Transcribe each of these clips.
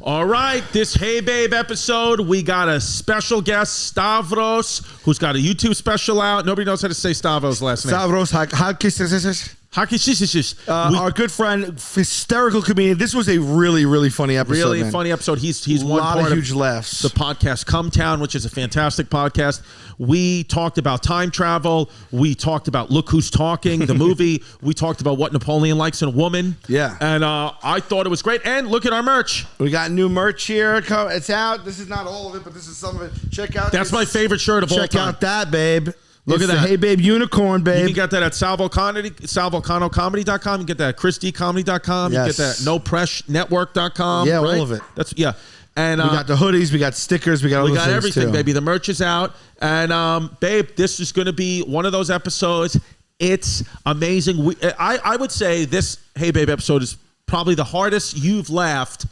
All right, this Hey Babe episode, we got a special guest, Stavros, who's got a YouTube special out. Nobody knows how to say Stavros' last name. Stavros Halkias. Our good friend, hysterical comedian. This was a really, really funny episode. Really funny episode. He's one part of huge laughs. The podcast Come Town, which is a fantastic podcast. We talked about time travel. We talked about Look Who's Talking, the movie. We talked about what Napoleon likes in a woman. Yeah. And I thought it was great. And look at our merch. We got new merch here. It's out. This is not all of it, but this is some of it. Check out. That's my favorite shirt of all time. Check out that, babe. Look at that. Hey Babe unicorn, babe. You can get that at salvulcanocomedy.com. You can get that at chrisdcomedy.com. Yes. You can get that at nopressnetwork.com. Yeah, right? all of it. Yeah. And we got the hoodies, we got stickers, we got all the things everything, too. baby. The merch is out. And babe, this is going to be one of those episodes. It's amazing. I would say this Hey Babe episode is probably the hardest you've laughed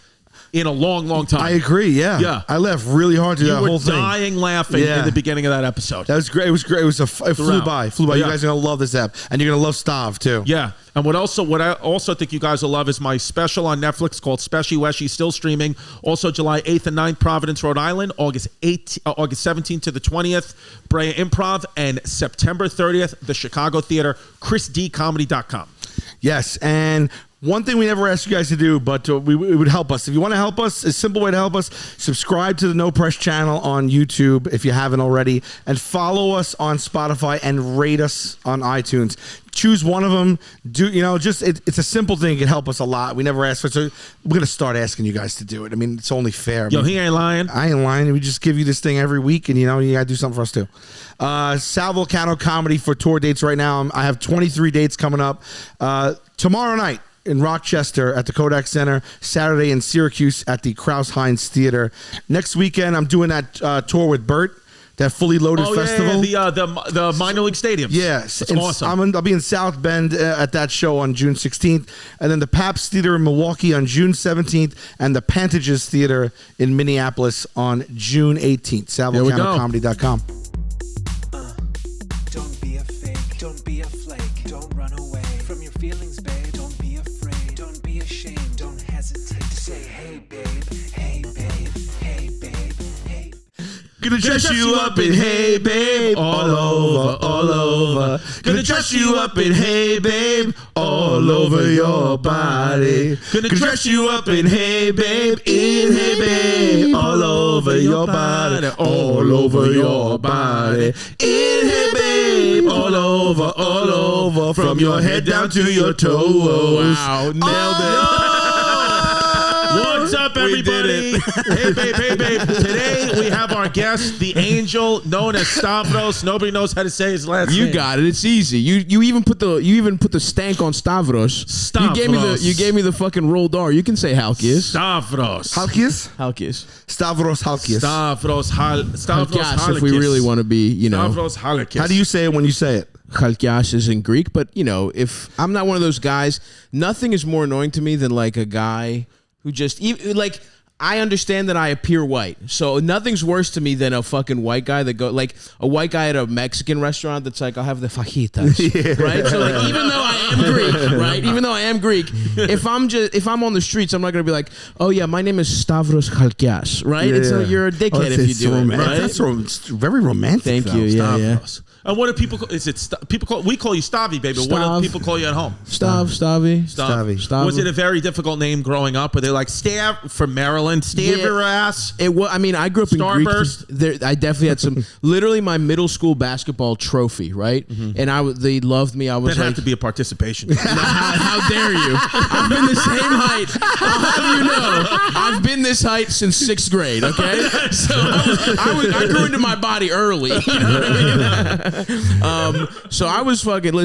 in a long, long time. I agree, yeah. Yeah. I laughed really hard through that whole thing. You were dying laughing in the beginning of that episode. That was great. It was great. It flew by. Yeah. You guys are going to love this app. And you're going to love Stav, too. Yeah. And what I also think you guys will love is my special on Netflix called Special Weshy, still streaming. Also July 8th and 9th, Providence, Rhode Island. August 17th to the 20th, Brea Improv. And September 30th, the Chicago Theater, chrisdcomedy.com. Yes, and one thing we never asked you guys to do, but it would help us. If you want to help us, a simple way to help us, subscribe to the No Press channel on YouTube if you haven't already, and follow us on Spotify and rate us on iTunes. Choose one of them. It's a simple thing. It can help us a lot. We never asked for it, so we're going to start asking you guys to do it. I mean, it's only fair. Yo, he ain't lying. I ain't lying. We just give you this thing every week, and you got to do something for us too. Sal Vulcano Comedy for tour dates right now. I have 23 dates coming up. Tomorrow night in Rochester at the Kodak Center, Saturday in Syracuse at the Krause-Heinz Theater. Next weekend, I'm doing that tour with Bert, that fully loaded festival. Yeah, the minor league stadiums. Yes. It's awesome. I'll be in South Bend at that show on June 16th, and then the Pabst Theater in Milwaukee on June 17th, and the Pantages Theater in Minneapolis on June 18th. SalVulcanoComedy.com. Don't be a fake, don't be a flake, don't run away from your feelings, babe. Don't be afraid, don't be ashamed, don't hesitate to say, hey babe, hey babe, hey babe, hey. Gonna dress you up in Hey Babe, all over, all over. Gonna dress you up in Hey Babe, all over your body. Gonna dress you up in Hey Babe, in Hey Babe, all over your body, all over your body. In Hey Babe, all over, from your head down to your toes. Wow, nailed it. What's up, everybody? Hey, babe. Today we have our guest, the angel known as Stavros. Nobody knows how to say his last name. You got it. It's easy. You even put the stank on Stavros. You gave me the fucking rolled R. You can say Halkias. Stavros. Halkias? Stavros Halkias. Stavros Halkias. If we really want to be, Stavros Halkias. How do you say it when you say it? Halkias is in Greek, but if I'm not one of those guys, nothing is more annoying to me than like a guy who just I understand that I appear white, so nothing's worse to me than a fucking white guy that go like a white guy at a Mexican restaurant that's like, I'll have the fajitas, right? So like, even though I am Greek, if I'm on the streets, I'm not gonna be like, oh yeah, my name is Stavros Halkias, right? Yeah. It's like you're a dickhead if you do it, right? That's very romantic. Thank you. Yeah. And what do people call? We call you Stavy, baby. What do people call you at home? Stavy. Was it a very difficult name growing up? Were they like Stav from Maryland? Stav your ass. It was. I mean, I grew up in Starburst. Greek. I definitely had some. Literally, my middle school basketball trophy, right? Mm-hmm. And they loved me. I was that like, had to be a participation. how dare you? I've been the same height. I'll have you know, I've been this height since 6th grade. Okay, so I grew into my body early. You know what I mean? So I was fucking I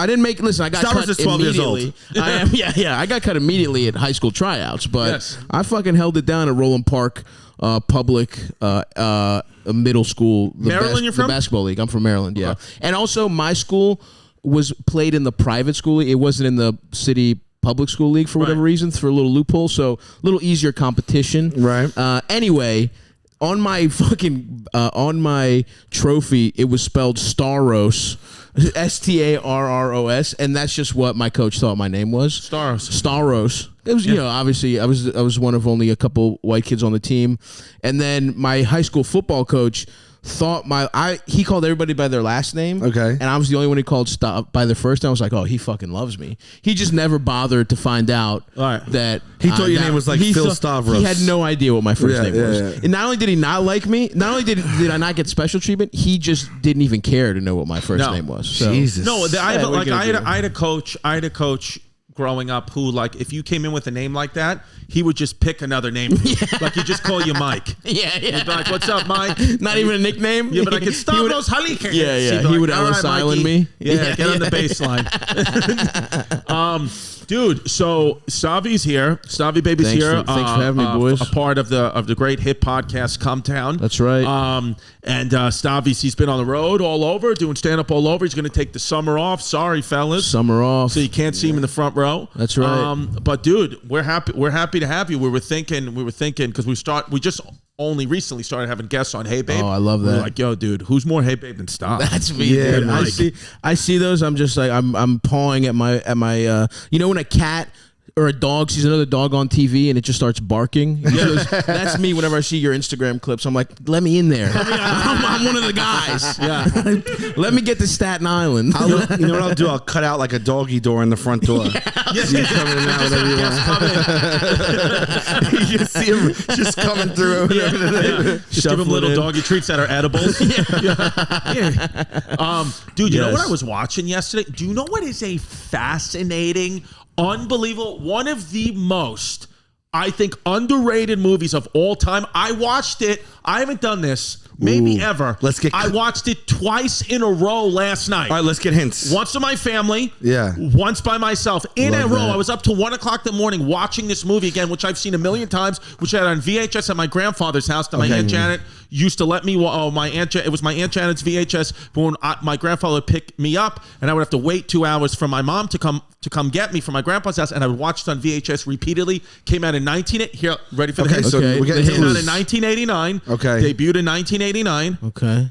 didn't make I got Stavros cut is 12 years immediately. old. I am I got cut immediately at high school tryouts, but I fucking held it down at Roland Park public middle school. Maryland, you're from? The basketball league. I'm from Maryland, yeah. And also my school was played in the private school. It wasn't in the city public school league for whatever reason, for a little loophole, so a little easier competition. Right. Anyway, on my trophy, it was spelled Staros Starros, and that's just what my coach thought my name was. Stavros. It was, you know, obviously I was one of only a couple white kids on the team, and then my high school football coach thought he called everybody by their last name. Okay. And I was the only one he called by their first name. I was like, oh, he fucking loves me. He just never bothered to find out that he thought your name was like Phil Stavros. He had no idea what my first name was. Yeah. And not only did he not like me, not only did I not get special treatment, he just didn't even care to know what my first name was. So. Jesus. No, I had a coach growing up who, like, if you came in with a name like that, he would just pick another name for you. Like, he'd just call you Mike. Yeah. He'd be like, what's up, Mike? Not even a nickname? Yeah, but like, it's Stavros Halkias. Yeah. He would Ellis Island me. Yeah, get on the baseline. Dude, so Stavi's here. Stavi Baby's here. Thanks for having me, boys. A part of the great hit podcast, Come Town. That's right. And Stavi's, he's been on the road all over, doing stand-up all over. He's going to take the summer off. Sorry, fellas. Summer off. So you can't see him in the front row. That's right. But dude, we're happy to have you. We were thinking because we just only recently started having guests on Hey Babe. Oh, I love that. We're like, yo, dude, who's more Hey Babe than Stav? That's me, dude. I see those. I'm just like I'm pawing at my you know when a cat or a dog sees another dog on TV and it just starts barking. That's me whenever I see your Instagram clips. I'm like, let me in there. I'm one of the guys. Yeah. Let me get to Staten Island. You know what I'll do? I'll cut out like a doggy door in the front door. Yes, You come in and out whatever you want. You just see him just coming through. Just give him little doggy treats that are edibles. Dude, you know what I was watching yesterday? Do you know what is a fascinating, unbelievable, one of the most, I think, underrated movies of all time? I watched it. I haven't done this maybe ever. I watched it twice in a row last night. All right, let's get hints. Once to my family. Yeah. Once by myself. In Love a row. that. I was up to 1 o'clock in the morning watching this movie again, which I've seen a million times, which I had on VHS at my grandfather's house that my Aunt Janet used to let me. It was my Aunt Janet's VHS. But when my grandfather would pick me up, and I would have to wait 2 hours for my mom to come get me from my grandpa's house, and I would watch it on VHS repeatedly. Came out in ready for the hints? So we got Came out in 1989. Okay. Debuted in 1989. Okay.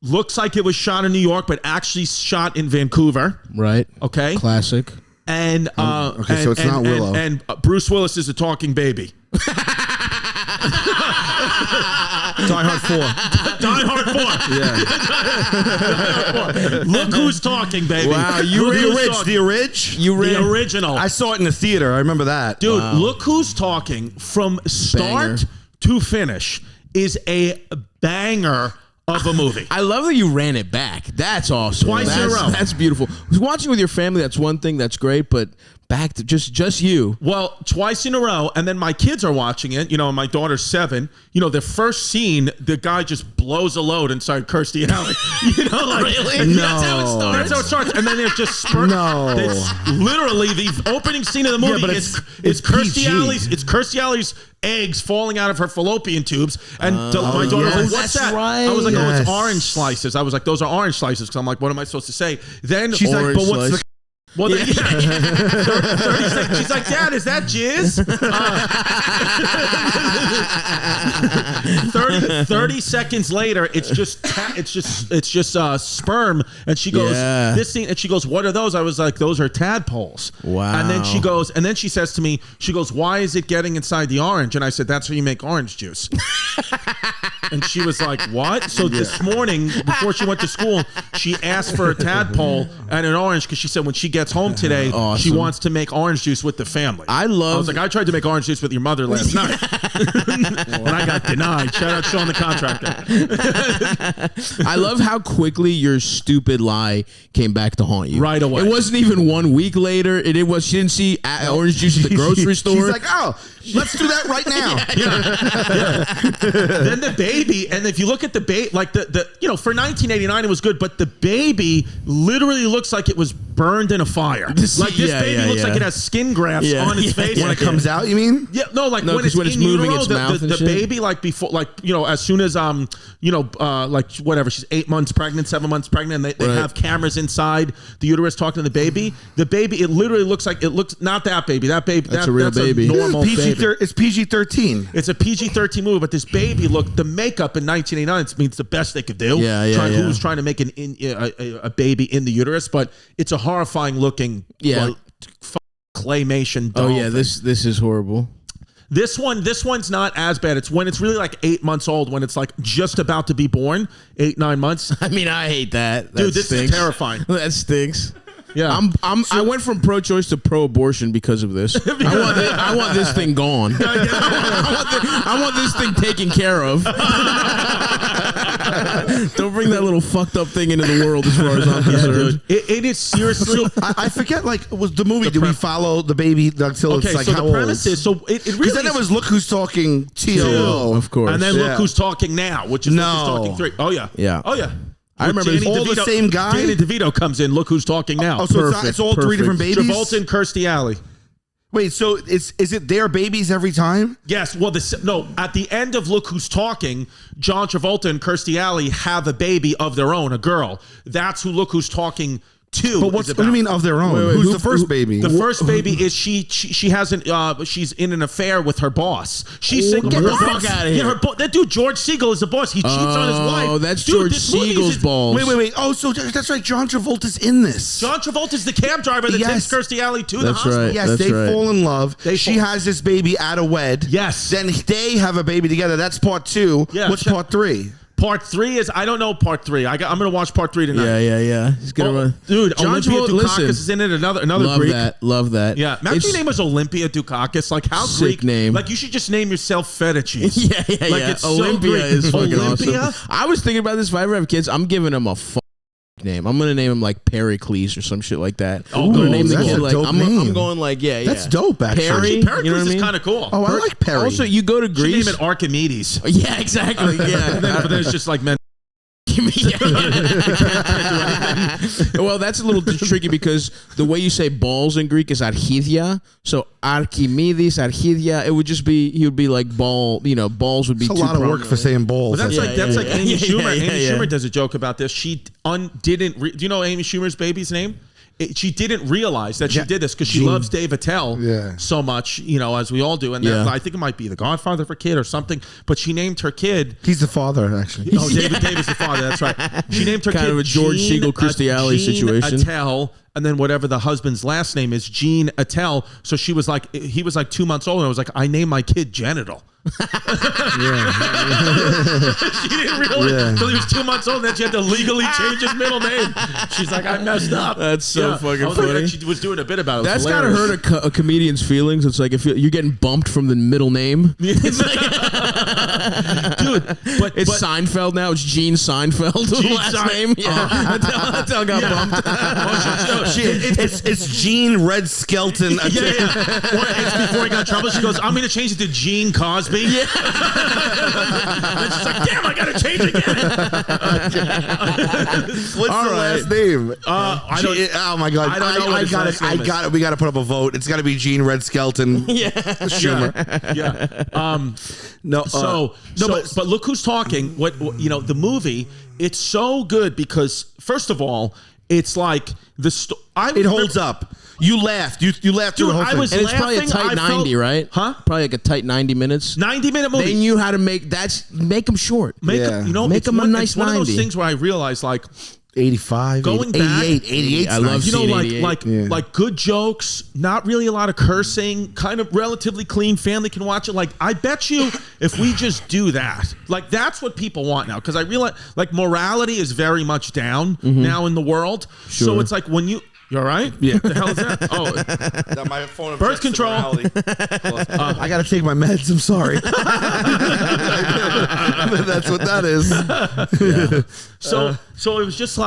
Looks like it was shot in New York, but actually shot in Vancouver. Right. Okay. Classic. And so it's not Willow. And Bruce Willis is a talking baby. Die Hard 4. Die Hard 4. Yeah. Look who's talking, baby. Wow, the original. I saw it in the theater. I remember that. Dude, Look Who's Talking from start to finish is a banger of a movie. I love that you ran it back. That's awesome. Twice in a row. That's beautiful. Watching with your family, that's one thing. That's great. But back to just you. Well, twice in a row, and then my kids are watching it. You know, my daughter's 7. You know, the first scene, the guy just blows a load inside Kirstie Alley. You know, like really? No. That's how it starts. That's how it starts. And then there's just spurt. No. It's literally the opening scene of the movie. Yeah, but it's Kirstie Kirstie Alley's. It's Kirstie Alley's eggs falling out of her fallopian tubes, and my daughter was like, "What's that's that?" right. I was like, "Oh, Yes. it's orange slices." I was like, "Those are orange slices." Because I'm like, "What am I supposed to say?" Then She's like, Orange but what's slice. the... well, 30 seconds. She's like, "Dad, is that jizz?" 30 seconds later, it's just sperm, and she goes, Yeah. "This thing," and she goes, "What are those?" I was like, "Those are tadpoles." Wow. And then she goes, and then she says to me, she goes, "Why is it getting inside the orange?" And I said, "That's how you make orange juice." And she was like, "What?" So this morning, before she went to school, she asked for a tadpole and an orange because she said when she gets home today, Awesome. she wants to make orange juice with the family. I was like, "I tried to make orange juice with your mother last night, and I got denied." Shout out Sean the contractor. I love how quickly your stupid lie came back to haunt you. Right away. It wasn't even 1 week later. She didn't see orange juice at the grocery store. She's like, "Oh, let's do that right now." Then the baby, and if you look at the baby, like the for 1989 it was good, but the baby literally looks like it was burned in a fire. Like this baby looks like it has skin grafts on its face When it comes out, you mean? Yeah, no, like when it's in moving utero, its mouth and the shit. baby, like before, like as soon as like whatever, she's 8 months pregnant, 7 months pregnant, and they have cameras inside the uterus talking to the baby. The baby, it literally looks not that baby. That baby, that's a real baby. normal baby. It's PG-13. It's a PG-13 movie, but this baby, look, the makeup in 1989 means the best they could do. Who was trying to make a baby in the uterus, but it's a horrifying looking, claymation doll. Oh yeah, this is horrible. This one's not as bad. It's when it's really like 8 months old, when it's like just about to be born, 8-9 months. I mean, I hate that. Dude, this is terrifying. That stinks. Yeah, I went from pro-choice to pro-abortion because of this. I want this thing gone. I want this thing taken care of. Don't bring that little fucked up thing into the world, as far as I'm concerned. It is seriously. I forget. Like, was the movie? Did we follow the baby until it's like so how the premise old? is it really. Because then it was Look Who's Talking TOO. Of course. And then Look Who's Talking Now, which is Look Who's Talking 3. Oh yeah, Yeah. Oh yeah. I remember all the same guy? Danny DeVito comes in. Look Who's Talking Now. Oh, so it's all three different babies. Travolta and Kirstie Alley. Wait, so is it their babies every time? Yes. Well, at the end of Look Who's Talking, John Travolta and Kirstie Alley have a baby of their own, a girl. That's who Look Who's Talking 2 But what do you mean of their own? Who's the first baby? The first baby is she hasn't she's in an affair with her boss. She's single. Get her the fuck boss, outta here. Yeah, that dude George Siegel is the boss. He cheats on his wife. Oh, that's Dude, George this movie Siegel's balls. Wait. Oh, so that's right. John Travolta's in this. John Travolta's the cab driver that takes Kirstie Alley to the hospital. right. Yes, That's they right. fall in love. She has this baby at a wed. Yes. Then they have a baby together. That's part 2. Yeah, What's part 3? Part 3 is I don't know part 3. I'm gonna watch part 3 tonight. Yeah. He's gonna run. Dude, John Olympia Travolta, Dukakis listen. is in it. Another Love Greek. Love that. Yeah, imagine your name was Olympia Dukakis. Like how Sick Greek name. Like you should just name yourself Fetish. Yeah. It's so Olympia Greek. is fucking Olympia? awesome. I was thinking about this. If I ever have kids, I'm giving them a name. I'm gonna name him like Pericles or some shit like that. Oh, I'm gonna name the that's kid a like dope I'm name. going like That's dope, actually. Perry, Pericles you know what I is mean? kind of cool. Oh, I like Perry. Also, you go to Should Greece. name it Archimedes. Yeah, exactly. Yeah. But then it's just like men. Well, that's a little tricky because the way you say balls in Greek is archidia. So Archimedes, archidia, it would just be, he would be like ball, balls would be It's a too lot of work prominent. for saying balls. But that's like Amy Schumer. Amy yeah. Schumer does a joke about this. She didn't. Do you know Amy Schumer's baby's name? She didn't realize that she did this because she loves Dave Attell so much, as we all do. And I think it might be the godfather of her kid or something. But she named her kid. He's the father, actually. Oh, Dave is the father. That's right. She named her kind kid of a George Gene, Siegel, Kirstie Alley situation. Attell, and then whatever the husband's last name is, Gene Attell. So he was like 2 months old, and I was like, I named my kid Genital. She didn't realize until he was 2 months old that she had to legally change his middle name. She's like, I messed up. That's so fucking funny. Like, she was doing a bit about it. That's gotta hurt a comedian's feelings. It's like if you're getting bumped from the middle name. It's like, dude, but it's Seinfeld now. It's Gene Seinfeld. Gene last name. Yeah, Attell got bumped. It's Gene Red Skelton. Well, it's before he got in trouble. She goes, I'm going to change it to Gene Cosby. Yeah. And she's like, damn, I got to change again. What's the last name? I don't. Oh my god! I don't know what his last name is. got it. We got to put up a vote. It's got to be Gene Red Skelton. Schumer. Yeah. But look who's talking. The movie? It's so good because first of all, it's like it holds up. You laughed. You laughed through the whole thing. I was And it's probably a laughing. tight 90, right? Huh? Probably like a tight 90 minutes. 90-minute movie. They knew how to make them short. Make them a nice it's one of 90. those things where I realize 85, going 88, back, 88. I love seeing 88. like good jokes, not really a lot of cursing, kind of relatively clean. Family can watch it. Like I bet you, if we just do that, like that's what people want now. Because I realize, like morality is very much down now in the world. Sure. So it's like when you all right? Yeah. What the hell is that? Oh, my phone. birth control. I got to take my meds. I'm sorry. That's what that is. So it was just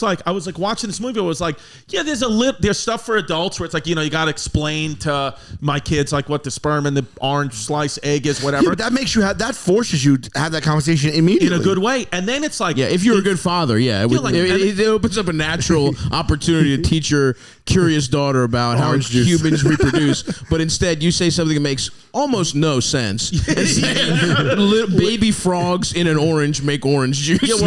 like I was like watching this movie. I was like, yeah, there's stuff for adults where it's like, you got to explain to my kids like what the sperm and the orange slice egg is, whatever. Yeah, but that makes you that forces you to have that conversation immediately in a good way. And then it's like, if you're a good father, it opens up a natural opportunity to teach your curious daughter about how humans reproduce. But instead, you say something that makes almost no sense. Little baby frogs in an orange make orange juice. You're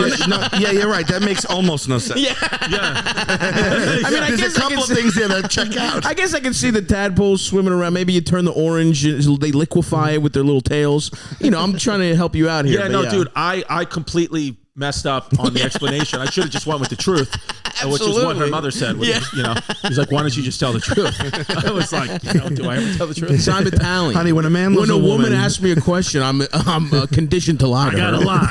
right. That makes almost no sense. Yeah. I mean, there's a couple of things there that check out. I guess I can see the tadpoles swimming around. Maybe you turn the orange, they liquefy it with their little tails. I'm trying to help you out here. Yeah, dude, I completely messed up on the explanation. I should have just went with the truth, which is what her mother said. He's like, why don't you just tell the truth? I was like, do I ever tell the truth? So I'm Italian. Honey, when a woman asks me a question, I'm conditioned to lie. I gotta lie.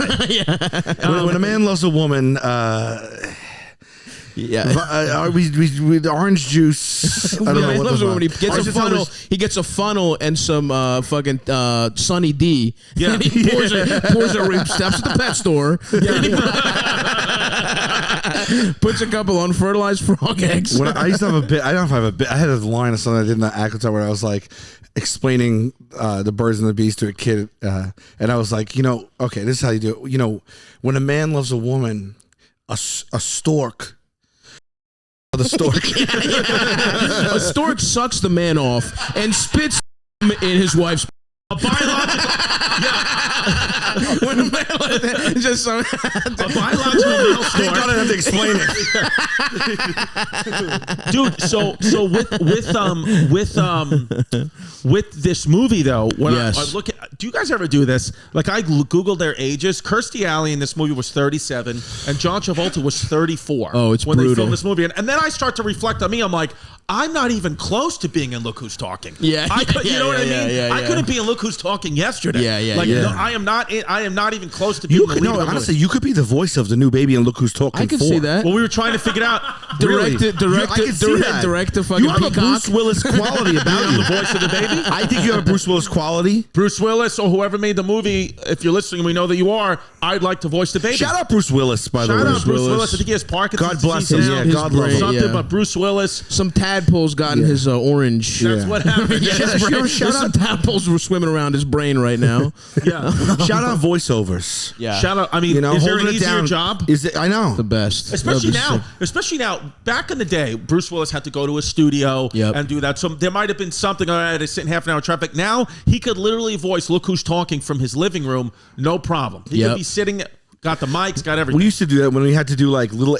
When a man loves a woman, with orange juice. I don't know what the he gets a funnel. He gets a funnel and some fucking Sunny D. Yeah. And he pours a steps at the pet store. Puts a couple unfertilized frog eggs. I used to have a bit. I don't know if I have a bit. I had a line of something I did in the Akatar where I was like explaining the birds and the bees to a kid, and I was like, okay, this is how you do it. When a man loves a woman, a stork. The stork. A stork sucks the man off and spits in his wife's. A biological, when a man just a biological male stork. Thank God I have to explain it, dude. So with this movie though, when I look at, do you guys ever do this? Like I googled their ages. Kirstie Alley in this movie was 37, and John Travolta was 34. Oh, it's when brutal. They filmed this movie, and then I start to reflect on me. I'm like, I'm not even close to being in Look Who's Talking. You know what I mean? I couldn't be in Look Who's Talking yesterday. No, I am not even close to being the lead. No, honestly, you could be the voice of the new baby in Look Who's Talking. I can see that. Well, we were trying to figure it out. Direct to fucking you have Peacock. a Bruce Willis quality about you. The voice of the baby. I think you have a Bruce Willis quality. Bruce Willis or whoever made the movie. If you're listening, we know that you are. I'd like to voice the baby. Shout out Bruce Willis, by the way. Shout out Bruce Willis. I think he has Parkinson's. God bless him. disease Yeah, now. God love him. Something, but Bruce Willis. Some tadpoles got in his orange. That's what happened. Shout out tadpoles were swimming around his brain right now. Yeah. Shout out voiceovers. Yeah. Shout out. I mean, is there an easier job? I know. The best. Especially now. Back in the day, Bruce Willis had to go to a studio and do that. So there might have been something. I had to sit in half an hour traffic. Now he could literally voice Look Who's Talking from his living room, no problem. He could be sitting. Got the mics, got everything. We used to do that when we had to do like little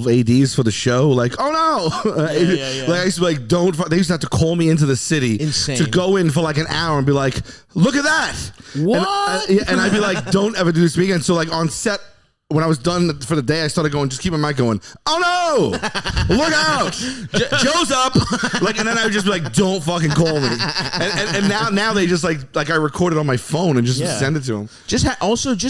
ADs for the show. Like, oh no! Like I used to be like, don't. They used to have to call me into the city to go in for like an hour and be like, look at that. What? And I'd be like, don't ever do this again. So like on set. When I was done for the day, I started going, just keep my mic going, oh no, look out, Joe's up. And then I would just be like, don't fucking call me. And now they just like I record it on my phone and just send it to them. Just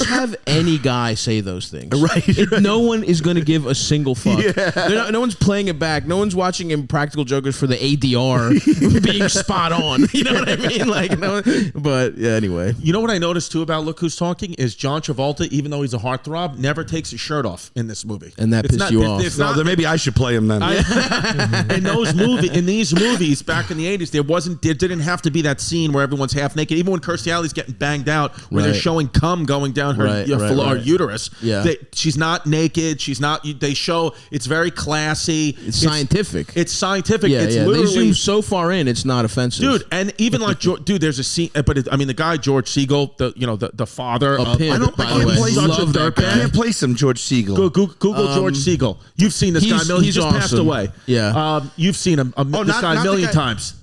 have any guy say those things. Right. No one is going to give a single fuck. Yeah. No one's playing it back. No one's watching Impractical Jokers for the ADR being spot on. You know what I mean? But yeah, anyway. You know what I noticed too about Look Who's Talking is John Travolta, even though he's a heartthrob, never takes his shirt off in this movie, and that pissed you off. Then maybe I should play him then. In these movies back in the 80s, there didn't have to be that scene where everyone's half naked. Even when Kirstie Alley's getting banged out, where they're showing cum going down her uterus. Yeah, she's not naked. She's not. They show it's very classy. It's scientific. It's scientific. Yeah, it's literally, they zoom so far in, it's not offensive, dude. And even like there's a scene, but the guy George Siegel, the father of pimp. I can't place him, George Siegel. Google George Siegel. You've seen this guy. He just passed away. Yeah. You've seen him. This guy a million times.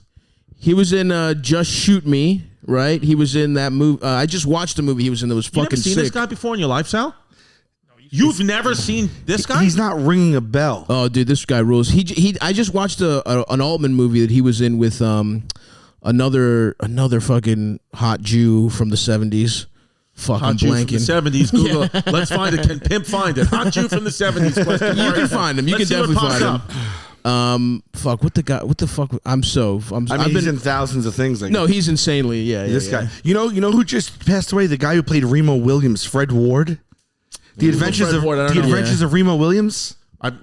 He was in Just Shoot Me, right? He was in that movie. I just watched the movie he was in. That was fucking sick. You never seen this guy before in your life, Sal? You've never seen this guy? He's not ringing a bell. Oh, dude, this guy rules. I just watched an Altman movie that he was in with another fucking hot Jew from the 70s. Fucking hot Jew blanking. From the 70s. Google. Let's find it. Can Pimp find it? Hot Jew from the 70s. You can find him. You can definitely find him. Fuck, what the fuck? He's in thousands of things. Like no, he's insanely, this guy. You know who just passed away? The guy who played Remo Williams, Fred Ward. The Adventures of Remo Williams.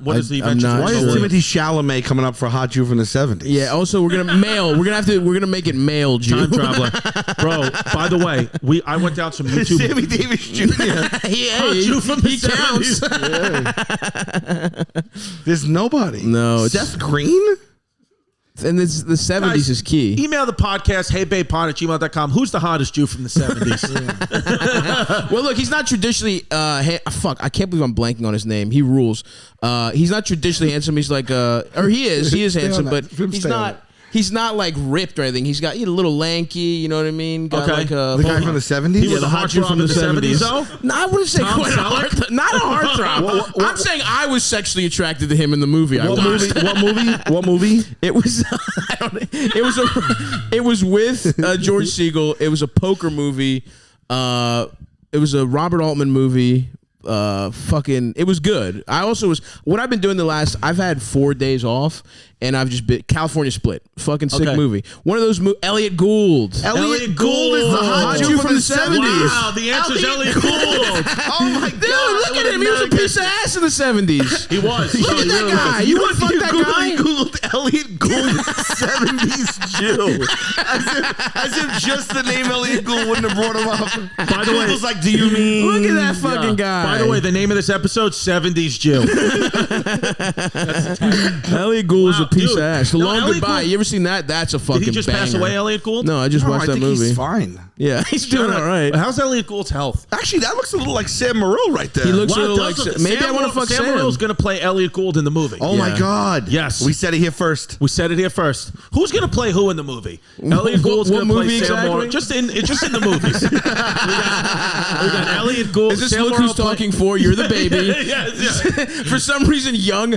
What is the Adventures? Why is Timothée Chalamet coming up for Hot Jew from the 70s? Yeah. Also, we're gonna make it male Jew. Time traveler, bro. By the way, I went down some YouTube. Sammy Davis Jr. Hot Jew from the 70s. Yeah. There's nobody. No, Seth Green. And the 70s Guys, is key. Email the podcast, heybabepod@gmail.com. Who's the hottest Jew from the 70s? Well, look, he's not traditionally. I can't believe I'm blanking on his name. He rules. He's not traditionally handsome. He's like, or he is. He is handsome, but he's not. He's not like ripped or anything. He's got a little lanky. You know what I mean? Got like the guy from the 70s. He was a hot Jew from the 70s, though. No, I wouldn't say quite a heartthrob. Not a heartthrob. I'm saying I was sexually attracted to him in the movie. What movie? It was. It was with George Segal. It was a poker movie. It was a Robert Altman movie. It was good. What I've been doing I've had 4 days off, and I've just been California Split. Fucking sick movie. One of those Elliot Gould. Elliot Gould is the hot Jew from the 70s. Wow, the answer is Elliot Gould. Oh my god. Dude, look at him. He was a piece of ass in the 70s. He was. Look at that guy. You want to fuck that guy? Googled Elliot Gould 70s Jew. As if just the name Elliot Gould wouldn't have brought him up. By the way, Google's like, do you mean? Look at that fucking guy. By the way, the name of this episode, 70s Jew. Elliot Gould is a piece of ass. The No, Long Elliot Goodbye. Gould- You ever seen that? That's a fucking Did he just pass banger. away, Elliot Gould? No, I just watched that movie. He's fine. Yeah, he's doing all right. How's Elliot Gould's health? Actually, that looks a little like Sam Morril right there. He looks a Well, little like maybe I want to fuck Sam Sam. Morril's going to play Elliot Gould in the movie. Oh my god. Yes. We said it here first. We said it here first. Who's going to play who in the movie? Elliot Gould's what going to play movie Sam exactly? Morril. Just in the movies. we got Elliot Gould. Is this Sam Luke Morril who's talking for? You're the baby. Yes. For some reason, young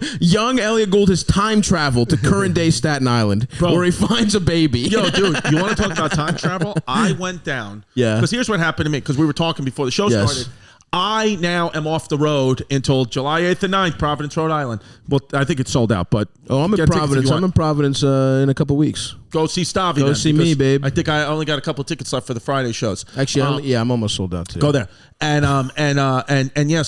Elliot Gould has time traveled to current day Staten Island, Bro. where he finds a baby. Yo, dude, you want to talk about time travel? I went down. Yeah. Because here's what happened to me, because we were talking before the show started. I now am off the road until July 8th and 9th, Providence, Rhode Island. Well, I think it's sold out, but I'm in get tickets if Providence. you I'm in want. Providence in a couple weeks. Go see Stavi. Go then, see me, because babe. I think I only got a couple tickets left for the Friday shows. Actually, I'm almost sold out too. Go there. And yeah,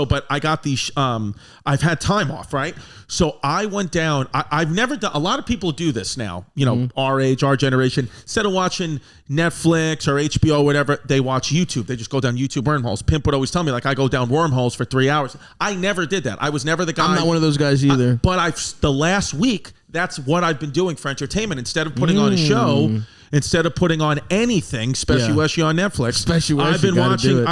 but I got these I've had time off, right? So I went down. I've never done. A lot of people do this now. You know, our age, our generation. Instead of watching Netflix or HBO, or whatever, they watch YouTube. They just go down YouTube wormholes. Pimp would always tell me, like, I go down wormholes for 3 hours. I never did that. I was never the guy. I'm not one of those guys either. But the last week, that's what I've been doing for entertainment. Instead of putting on a show, instead of putting on anything, especially on Netflix, I've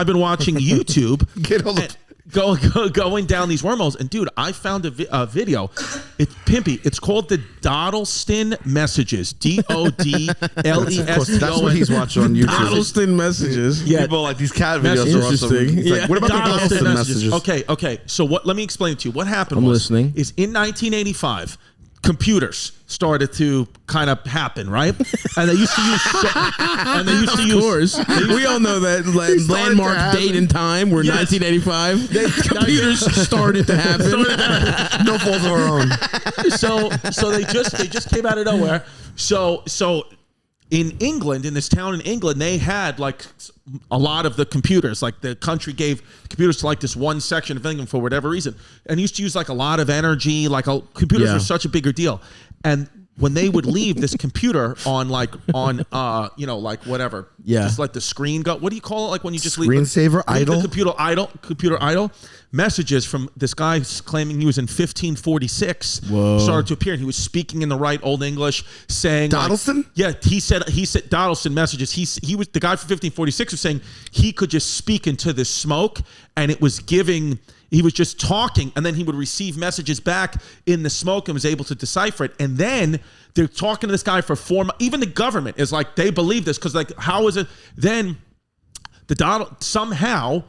been watching YouTube. Get all the Going down these wormholes, and dude, I found a video. It's pimpy. It's called the Dodleston Messages. DODLESTON. That's what he's watching on YouTube. Dodleston messages. Yeah. People like these cat videos are awesome. Interesting. He's like, what about the Dodleston Dodleston messages? Okay. So let me explain to you. What happened I'm listening. is in 1985, computers started to kind of happen, right? And they used to use. Of course. We all know that landmark date and time were 1985. Computers started to happen. No fault of our own. So they just came out of nowhere. So in England, in this town in England, they had like a lot of the computers. Like the country gave computers to like this one section of England for whatever reason, and used to use like a lot of energy. Like computers were such a bigger deal, and when they would leave this computer on like whatever, just like the screen go. What do you call it? Like when you just Screensaver, idle? The computer idle. Messages from this guy claiming he was in 1546 started to appear, and he was speaking in the right old English, saying Dodleston? He said Dodleston messages. He was the guy from 1546 was saying he could just speak into this smoke, and it was giving. He was just talking, and then he would receive messages back in the smoke and was able to decipher it. And then they're talking to this guy for 4 months. Even the government is like, they believe this because, like, how is it? Then somehow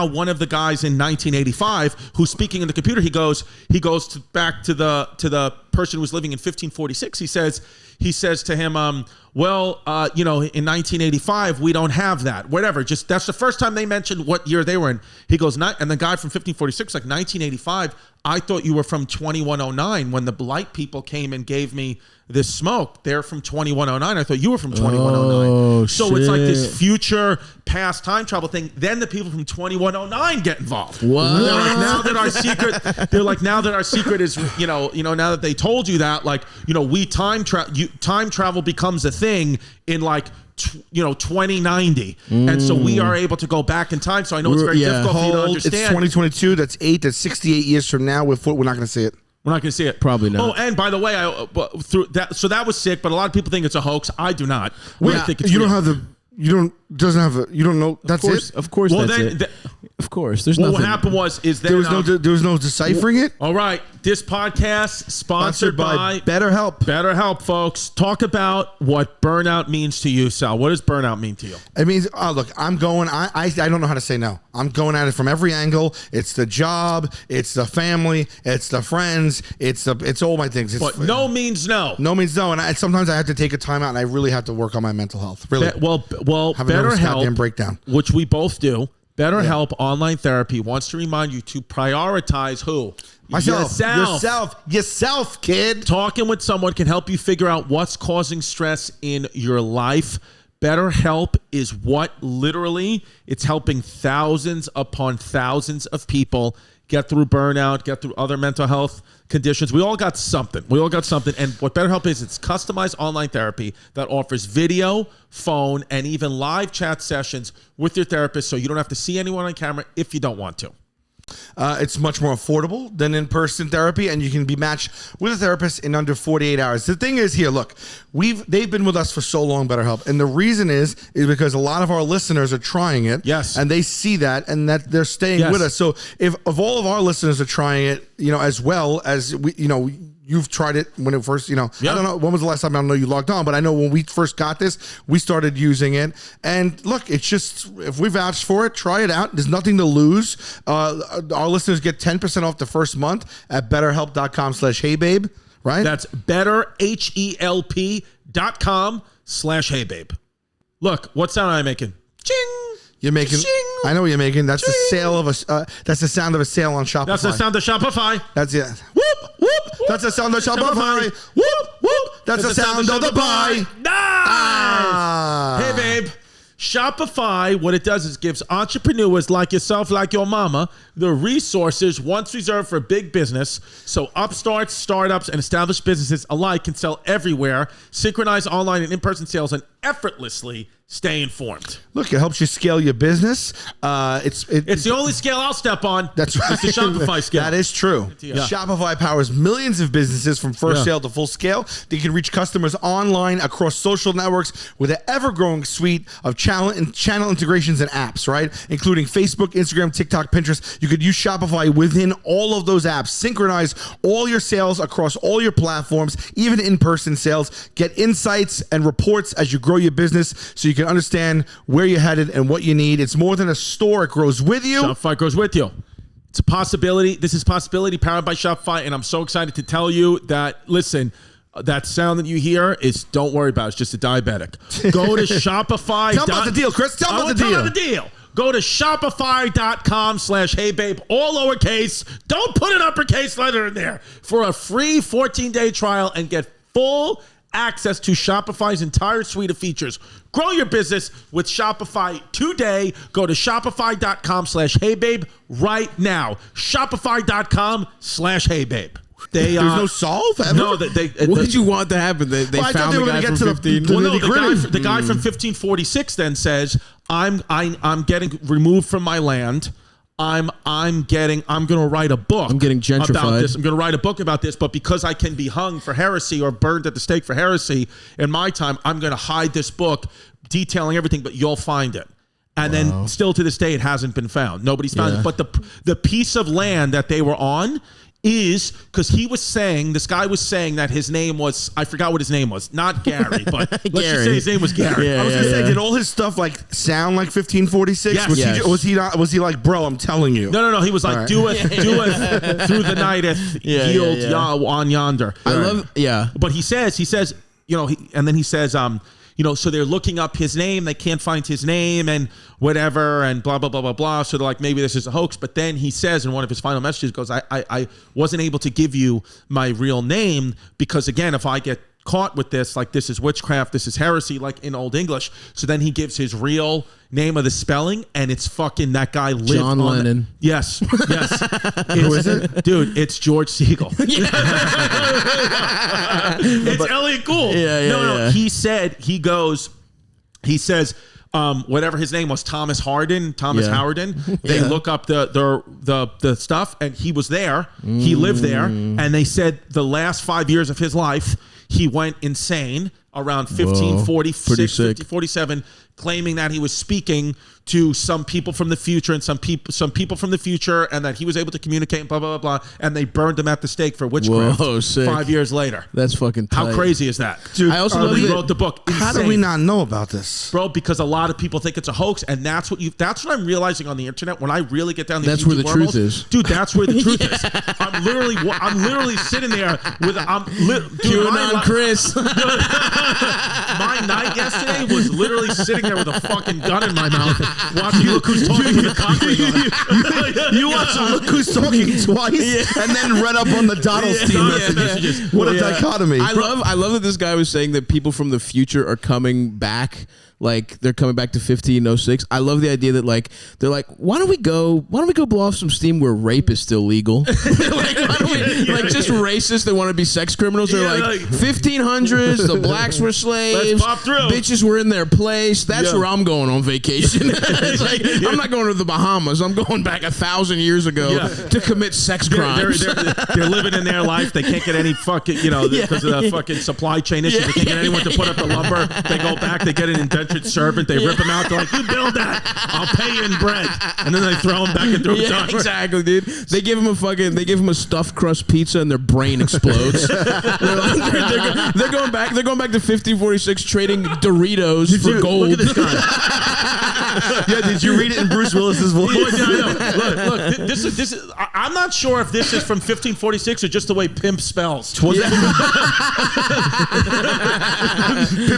one of the guys in 1985 who's speaking in the computer, he goes back to the person who was living in 1546. He says to him, in 1985 we don't have that. Whatever. Just that's the first time they mentioned what year they were in. He goes, and the guy from 1546, like 1985, I thought you were from 2109 when the blight people came and gave me this smoke. They're from 2109. I thought you were from 2109. Oh, so it's like this shit. future past time travel thing. Then the people from 2109 get involved. What? They're like, now that our secret is, now that they told you that, like, we time travel becomes a thing in like 2090, and so we are able to go back in time. So I know it's very difficult for you to understand. It's 2022. That's 68 years from now. We're not going to see it. We're not going to see it. Probably not. Oh, and by the way, so that was sick, but a lot of people think it's a hoax. I do not. I think it's You real. don't have the. You don't know. That's it. Of course, Well, that's then, it. Of course, there's Well, nothing. what happened was There was no deciphering it. all right, this podcast sponsored by BetterHelp. BetterHelp, folks. Talk about what burnout means to you, Sal. What does burnout mean to you? It means, look, I'm going. I don't know how to say no. I'm going at it from every angle. It's the job. It's the family. It's the friends. It's all my things. But no means no. No means no, and sometimes I have to take a time out, and I really have to work on my mental health. Really. Well, Have a nervous goddamn BetterHelp, breakdown. which we both do. BetterHelp Online Therapy wants to remind you to prioritize who? Yourself, kid. Talking with someone can help you figure out what's causing stress in your life. BetterHelp is what literally it's helping thousands upon thousands of people get through burnout, get through other mental health conditions. We all got something. And what BetterHelp is, it's customized online therapy that offers video, phone, and even live chat sessions with your therapist, so you don't have to see anyone on camera if you don't want to. It's much more affordable than in-person therapy, and you can be matched with a therapist in under 48 hours. The thing is here, look, they've been with us for so long, BetterHelp, and the reason is because a lot of our listeners are trying it. Yes. And they see that, and that they're staying Yes. with us. So if all of our listeners are trying it, as well as we, you've tried it when it first, Yeah. I don't know, when was the last time, I don't know, you logged on, but I know when we first got this, we started using it. And look, it's just, if we vouch for it, try it out. There's nothing to lose. Our listeners get 10% off the first month at betterhelp.com/heybabe, right? That's betterhelp.com/heybabe. Look, what sound am I making? Ching! You're making, Ching! I know what you're making. That's the sale of that's the sound of a sale on Shopify. That's the sound of Shopify. That's it. Whoop, whoop. That's the sound of Shopify. Whoop, whoop. That's the sound of the buy. Nice! Hey, babe. Shopify, what it does is gives entrepreneurs like yourself, like your mama, the resources once reserved for big business, so upstarts, startups, and established businesses alike can sell everywhere, synchronize online and in-person sales, and effortlessly stay informed. Look, it helps you scale your business. It's the only scale I'll step on. That's right. It's the Shopify scale. That is true. Yeah. Shopify powers millions of businesses from first sale to full scale. They can reach customers online across social networks with an ever-growing suite of channel integrations and apps, right? Including Facebook, Instagram, TikTok, Pinterest. You could use Shopify within all of those apps. Synchronize all your sales across all your platforms, even in-person sales. Get insights and reports as you grow your business so you can understand where you're headed and what you need. It's more than a store. It grows with you. Shopify grows with you. It's a possibility. This is Possibility powered by Shopify, and I'm so excited to tell you that, listen, that sound that you hear is, don't worry about it. It's just a diabetic. Go to Shopify. Tell them about the deal, Chris. Tell them about the deal. Go to Shopify.com/heybabe, all lowercase. Don't put an uppercase letter in there, for a free 14-day trial and get full access to Shopify's entire suite of features. Grow your business with Shopify today. Go to Shopify.com/heybabe right now. Shopify.com/heybabe. There's no solve ever? No, What did you want to happen? They Well, I thought found they the were guy gonna from get to the 15. Well, no, nitty-gritty. the guy from 1546 then says, I'm getting removed from my land. I'm going to write a book. I'm getting gentrified. about this. I'm going to write a book about this, but because I can be hung for heresy or burned at the stake for heresy in my time, I'm going to hide this book detailing everything, but you'll find it. And then still to this day, it hasn't been found. Nobody's found it. But the piece of land that they were on is, because this guy was saying that his name was, I forgot what his name was, not Gary, but let's just say his name was Gary. Yeah, I was gonna say, did all his stuff like sound like 1546? Yes. Yes. Was he like, bro, I'm telling you? No. He was like, right. doeth through the nighteth yield on yonder. I love, But he says, and then he says, so they're looking up his name. They can't find his name and whatever and blah, blah, blah, blah, blah. So they're like, maybe this is a hoax. But then he says in one of his final messages, goes, I wasn't able to give you my real name because, again, if I get caught with this, like, this is witchcraft, this is heresy, like in Old English. So then he gives his real name of the spelling, and it's fucking that guy lived John on Lennon. Yes. Who is it? Dude, it's George Siegel. It's Elliot Gould. No. He said, whatever his name was, Thomas Howardin. They look up the stuff, and he was there. He lived there, and they said the last 5 years of his life, he went insane around 1546, 1547, claiming that he was speaking to some people from the future and some people from the future, and that he was able to communicate and blah, blah, blah, blah. And they burned him at the stake for witchcraft. Whoa, sick. 5 years later. That's fucking tight. How crazy is that? Dude, I also He wrote the book. How do we not know about this? Bro, because a lot of people think it's a hoax, and that's what I'm realizing on the internet when I really get down these That's where the YouTube truth is. Dude, that's where the truth is. I'm literally sitting there with QAnon Chris. my night yesterday was literally sitting there with a fucking gun in my mouth, watching Look Who's Talking with a cock ring on. You watched Look Who's Talking twice, and then read up on the dodleston messages. What a dichotomy! I love that this guy was saying that people from the future are coming back. Like, they're coming back to 1506. I love the idea that, like, they're like, why don't we go blow off some steam where rape is still legal? Like, why don't we, just racists that want to be sex criminals are like 1500s, the blacks were slaves, let's pop through. Bitches were in their place. That's where I'm going on vacation. It's like, I'm not going to the Bahamas. I'm going back 1,000 years ago to commit sex crimes. They're living in their life. They can't get any fucking, because of the fucking supply chain issues. They can't get anyone to put up the lumber. They go back, they get an indentured servant, they rip him out. They're like, you build that, I'll pay you in bread. And then they throw him back into a timer. Exactly, dude. They give him a stuffed crust pizza and their brain explodes. they're going back to 1546 trading Doritos for gold. Look at this guy. Did you read it in Bruce Willis's voice? Look, this is. I'm not sure if this is from 1546 or just the way pimp spells. Pimp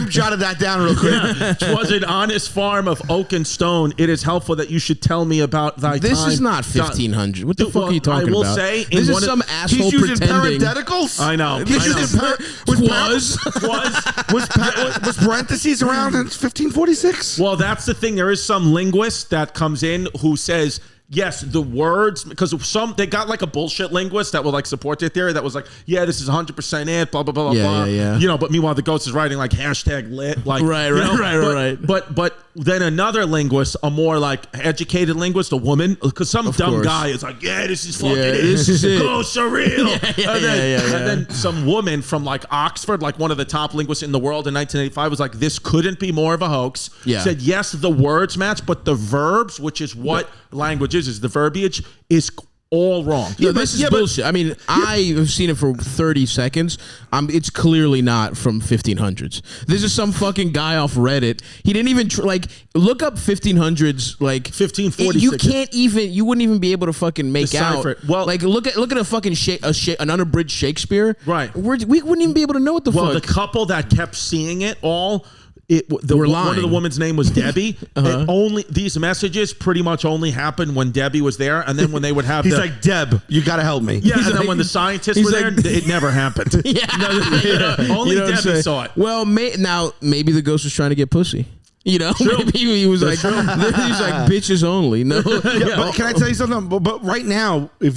jotted that down real quick. "'Twas an honest farm of oak and stone. It is helpful that you should tell me about thy time." This is not 1500. What the fuck are you talking about? I will say, this is some asshole he's using pretending. parentheticals. I know. Was parentheses around in 1546? Well, that's the thing. There is some linguist that comes in who says, yes, the words, because they got like a bullshit linguist that will like support their theory that was like, yeah, this is 100% it, blah, blah, blah, blah. Yeah. But meanwhile, the ghost is writing like #lit. Like, Right. But then another linguist, a more like educated linguist, a woman, because some dumb course. guy is like, yeah, this is fucking this is it. Ghosts are real. And then Yeah. some woman from like Oxford, like one of the top linguists in the world in 1985, was like, this couldn't be more of a hoax. Yeah. Said, yes, the words match, but the verbs, which is what language is the verbiage, is all wrong. This is bullshit. I mean, I have seen it for 30 seconds. It's clearly not from 1500s. This is some fucking guy off Reddit. He didn't even look up 1500s, like 1546. You wouldn't even be able to fucking make Decipher out. it. Well, like look at a fucking an unabridged Shakespeare. Right. We wouldn't even be able to know what the fuck. Well, the couple that kept seeing it all. One of the woman's name was Debbie. And only these messages pretty much only happened when Debbie was there, and then when they would have, he's like, Deb, you gotta help me. Yeah, and then when the scientists were there, it never happened. Only Debbie saw it. Well, maybe the ghost was trying to get pussy. Maybe he was like, he's like bitches only. No, but can I tell you something? But right now, if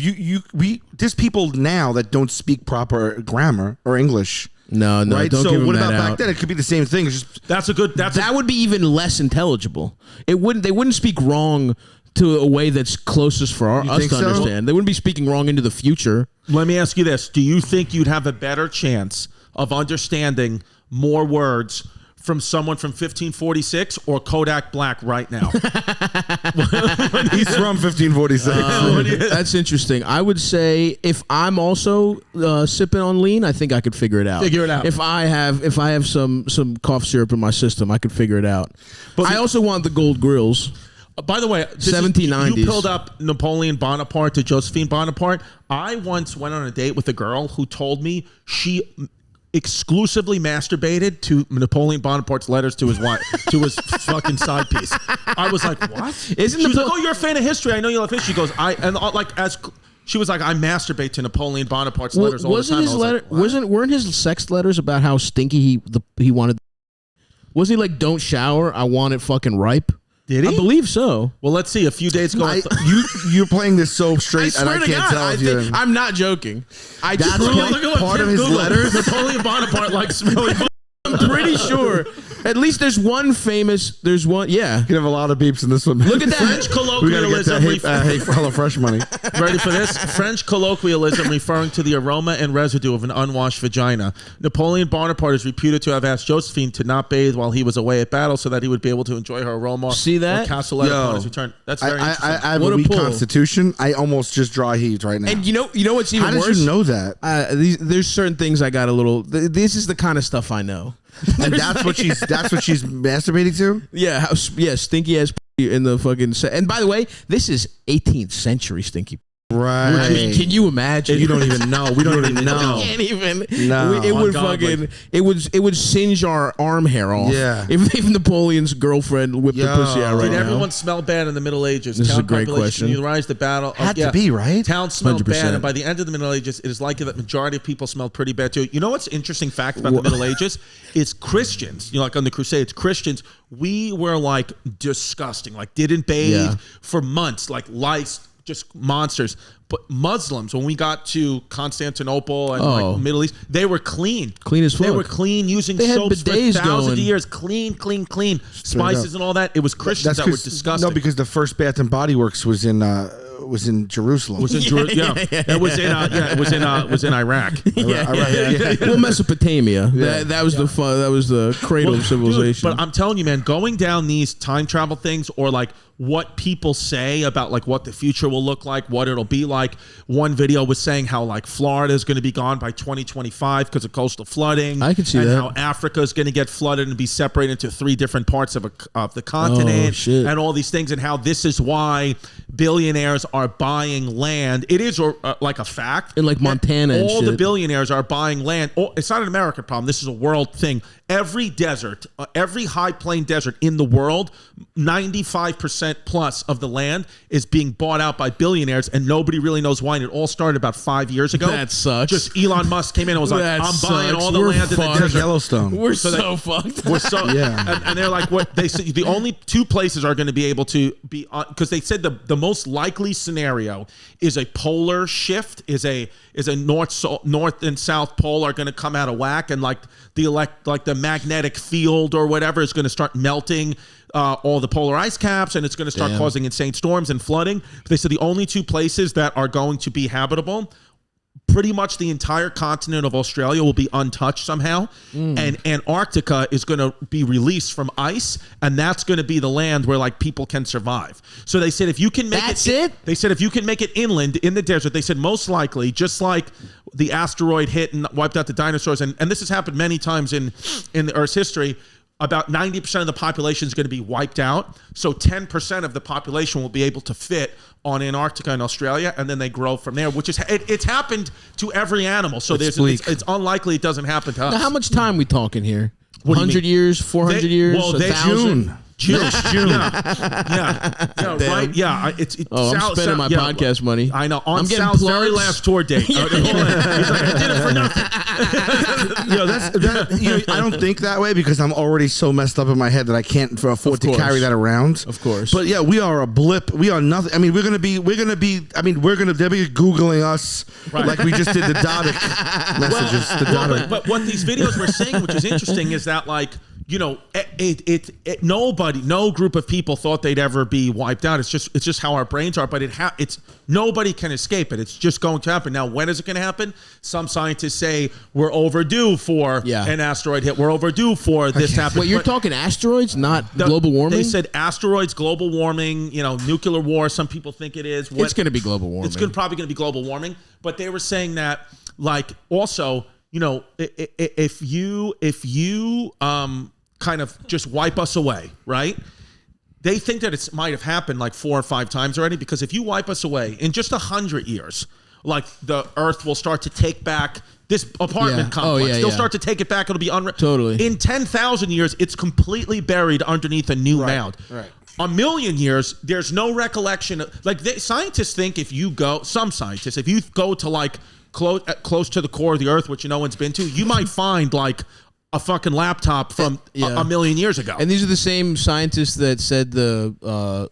there's people now that don't speak proper grammar or English. No, right? Don't so give him what that about out. back then? It could be the same thing. It's just that would be even less intelligible. They wouldn't speak wrong to a way that's closest for us to understand. They wouldn't be speaking wrong into the future. Let me ask you this: do you think you'd have a better chance of understanding more words from someone from 1546 or Kodak Black right now? He's from 1546. That's interesting. I would say if I'm also sipping on lean, I think I could figure it out. If I have some cough syrup in my system, I could figure it out. But I also want the gold grills. By the way, 1790s. You pulled up Napoleon Bonaparte to Josephine Bonaparte. I once went on a date with a girl who told me she exclusively masturbated to Napoleon Bonaparte's letters to his wife, to his fucking side piece. I was like, what? She was like, oh, you're a fan of history. I know you love history. She goes, she was like, I masturbate to Napoleon Bonaparte's letters all the time. Weren't his sex letters about how stinky he wanted? Wasn't he like, don't shower, I want it fucking ripe? Did he? I believe so. Well, let's see. A few days ago, You're playing this so straight, and I can't tell if you're. I'm not joking. That's look part of his letters. Napoleon Bonaparte likes smelly. I'm pretty sure. At least there's one famous. There's one. Yeah. You can have a lot of beeps in this one. Look at that. French colloquialism. We gotta get that Hello Fresh money. Ready for this? French colloquialism referring to the aroma and residue of an unwashed vagina. Napoleon Bonaparte is reputed to have asked Josephine to not bathe while he was away at battle so that he would be able to enjoy her aroma. See that? Castellet upon his return. That's very interesting. I have What a a weak pull. constitution. I almost just dry heaved right now. And you know what's even How worse? did you know that? There's certain things I got a little. This is the kind of stuff I know. And that's what she's masturbating to? Yeah, stinky ass in the fucking. And by the way, this is 18th century stinky. Right. Can you imagine? You don't even know. We don't even know. We can't even. No. It would Ungodly. fucking. It would singe our arm hair off. Yeah. If Napoleon's girlfriend whipped the pussy out right Did now. everyone smell bad in the Middle Ages? This is a great population question. continued to rise, the battle. Had to be, right? Towns smelled 100%. bad, and by the end of the Middle Ages, it is likely that majority of people smelled pretty bad too. You know what's interesting fact about the Middle Ages is Christians. You know, like on the Crusades, Christians, we were like disgusting, like didn't bathe for months, like lice, just monsters. But Muslims, when we got to Constantinople and like Middle East, they were clean. Clean as fuck. They were clean, using They had soaps for bidets thousands of going. years. Clean. Spices and all that. It was Christians that were disgusting. No, because the first Bath and Body Works was in Jerusalem. It was in It was in Iraq. Well, Mesopotamia. That was the cradle of civilization. Dude, but I'm telling you, man, going down these time travel things or like what people say about like what the future will look like, what it'll be like. One video was saying how like Florida is going to be gone by 2025 because of coastal flooding. I can see and that. how Africa is going to get flooded and be separated into 3 different parts of the continent. Shit. And all these things, and how this is why billionaires are buying land. It is like a fact. In like Montana and all shit. the billionaires are buying land. It's not an American problem. This is a world thing. Every desert, every high plain desert in the world, 95% plus of the land is being bought out by billionaires, and nobody really knows why. And it all started about 5 years ago. That sucks. Just Elon Musk came in and was like, That I'm buying sucks. all the We're land in the fucked. desert. Yellowstone. We're so fucked. We're so Yeah. and they're like, what they said, the only 2 places are going to be able to be because they said the most likely scenario is a polar shift, is a north and south pole are going to come out of whack, and like the magnetic field or whatever is going to start melting all the polar ice caps, and it's going to start causing insane storms and flooding. They said the only 2 places that are going to be habitable, pretty much the entire continent of Australia will be untouched somehow, and Antarctica is going to be released from ice, and that's going to be the land where like people can survive. So they said if you can make they said if you can make it inland in the desert, they said most likely, just like the asteroid hit and wiped out the dinosaurs, and this has happened many times in the Earth's history. About 90% of the population is going to be wiped out. So 10% of the population will be able to fit on Antarctica and Australia, and then they grow from there, which is it's happened to every animal. So it's unlikely it doesn't happen to us. Now, how much time we talking here? What do you 100 mean? years, 400 years, well, 1,000? June. June. Right? Yeah. I'm spending my podcast money. I know. On I'm getting Sal's very plugs. last tour date. He's like, I did it for nothing. I don't think that way because I'm already so messed up in my head that I can't afford to carry that around. Of course. But yeah, we are a blip. We are nothing. I mean, they'll be Googling us like we just did the Dodic messages. But what these videos were saying, which is interesting, is that like, you know, no group of people thought they'd ever be wiped out. It's just how our brains are. But it's nobody can escape it. It's just going to happen. Now, when is it going to happen? Some scientists say we're overdue for an asteroid hit. We're overdue for this to happen. Wait, you're talking asteroids, not global warming? They said asteroids, global warming, you know, nuclear war. Some people think it is. It's going to be global warming. It's probably going to be global warming. But they were saying that, like, also, you know, if you kind of just wipe us away, right? They think that it might have happened like 4 or 5 times already, because if you wipe us away in just 100 years, like the Earth will start to take back this apartment complex. They'll start to take it back. It'll be Totally. In 10,000 years, it's completely buried underneath a new mound. Right. A million years, there's no recollection. Scientists think if you go to like close to the core of the Earth, which no one's been to, you might find like a fucking laptop from a million years ago. And these are the same scientists that said the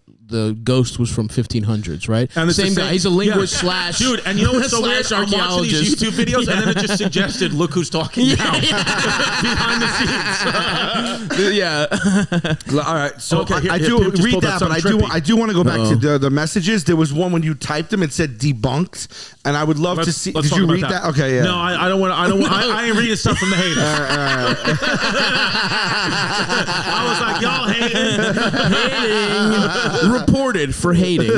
ghost was from 1500s, right? And the same guy. He's a linguist slash dude. And you know what's so weird? I'm watching these YouTube videos, and then it just suggested, "Look who's talking now behind the scenes." All right, so Okay, I here, do Pip just read pulled that, up but something I do want to go back Uh-oh. to the messages. There was one when you typed them, it said debunked, and I would love to see. Let's Did talk you about read that? Okay, yeah. No, I don't want. I ain't reading stuff from the haters. I was like, y'all hating. Reported for hating.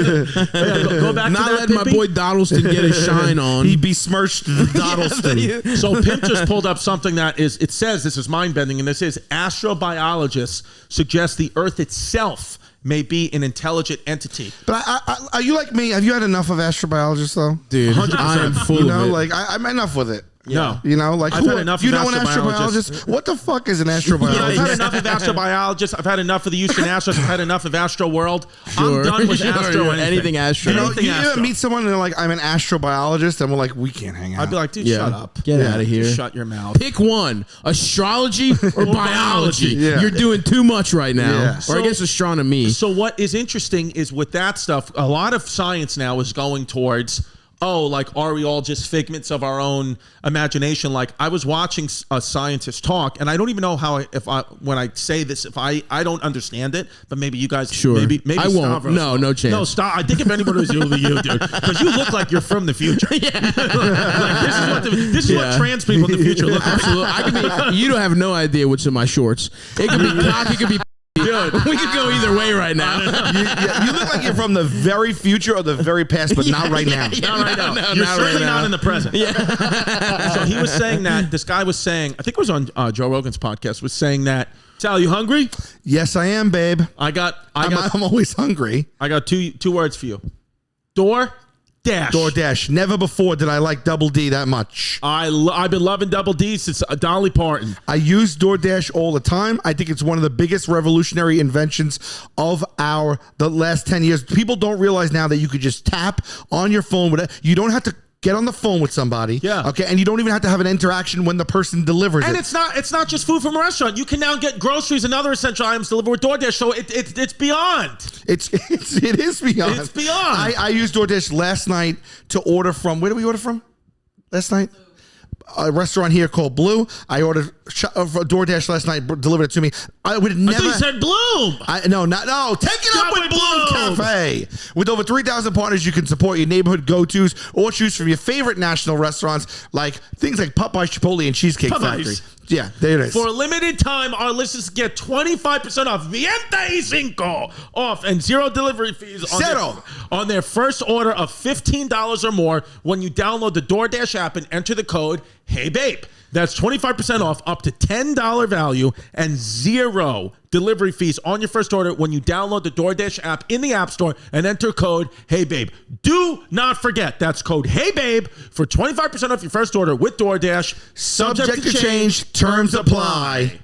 Go back Not to that, letting my Pimpy. boy Dodleston get his shine on. He besmirched Dodleston. So Pimp just pulled up something that is, it says, this is mind-bending, and this is, astrobiologists suggest the Earth itself may be an intelligent entity. But are you like me? Have you had enough of astrobiologists though? Dude, 100%. I am full You know, of it. like I'm enough with it. No. You know, like I've had enough you of know an astrobiologists. astrobiologist? What the fuck is an astrobiologist? I've had enough of astrobiologists. I've had enough of the Houston Astros. I've had enough of Astro World. I'm done with Astro anything Astro. You know, Anything you Astro. ever meet someone and they're like, I'm an astrobiologist, and we're like, we can't hang out. I'd be like, dude, Yeah. shut up. Get out of here. Just shut your mouth. Pick one: astrology or biology. Yeah. You're doing too much right now. Yeah. Or I guess astronomy. So what is interesting is with that stuff, a lot of science now is going towards, like, are we all just figments of our own imagination? Like, I was watching a scientist talk, and I don't even know when I say this, if I don't understand it, but maybe you guys, Sure. maybe I won't. Stavros No, will. no chance. No, stop. I think if anybody was, it'll be you, dude, because you look like you're from the future. Like, this is what trans people in the future look like. Absolutely. I could be. You don't have no idea what's in my shorts. It could be cock. It could be. Dude, We could go either way right now. you look like you're from the very future or the very past, but not right now. Not right now. No, You're not certainly right now. not in the present. So he was saying that this guy was saying, I think it was on Joe Rogan's podcast, was saying that, Sal, you hungry? Yes, I am, babe. I'm always hungry. I got two words for you. DoorDash. DoorDash. Never before did I like Double D that much. I've been loving Double D since Dolly Parton. I use DoorDash all the time. I think it's one of the biggest revolutionary inventions of the last 10 years. People don't realize now that you could just tap on your phone. You don't have to get on the phone with somebody. Yeah. Okay. And you don't even have to have an interaction when the person delivers And it. it's not just food from a restaurant. You can now get groceries and other essential items delivered with DoorDash. So it's beyond. It is beyond. It's beyond. I used DoorDash last night to order from. Where did we order from? Last night. A restaurant here called Blue. I ordered DoorDash last night, delivered it to me. I would never. I thought you said Bloom. No. Take it up Stop with with Bloom Bloom. Cafe. With over 3,000 partners, you can support your neighborhood go-tos or choose from your favorite national restaurants, like things like Popeyes, Chipotle, and Cheesecake Popeyes. Factory. Yeah, there it is. For a limited time, our listeners get 25% off, $25 off, and zero delivery fees on their first order of $15 or more when you download the DoorDash app and enter the code HeyBabe. That's 25% off up to $10 value and zero delivery fees on your first order when you download the DoorDash app in the App Store and enter code HeyBabe. Do not forget, that's code HeyBabe for 25% off your first order with DoorDash. Subject to change, terms apply.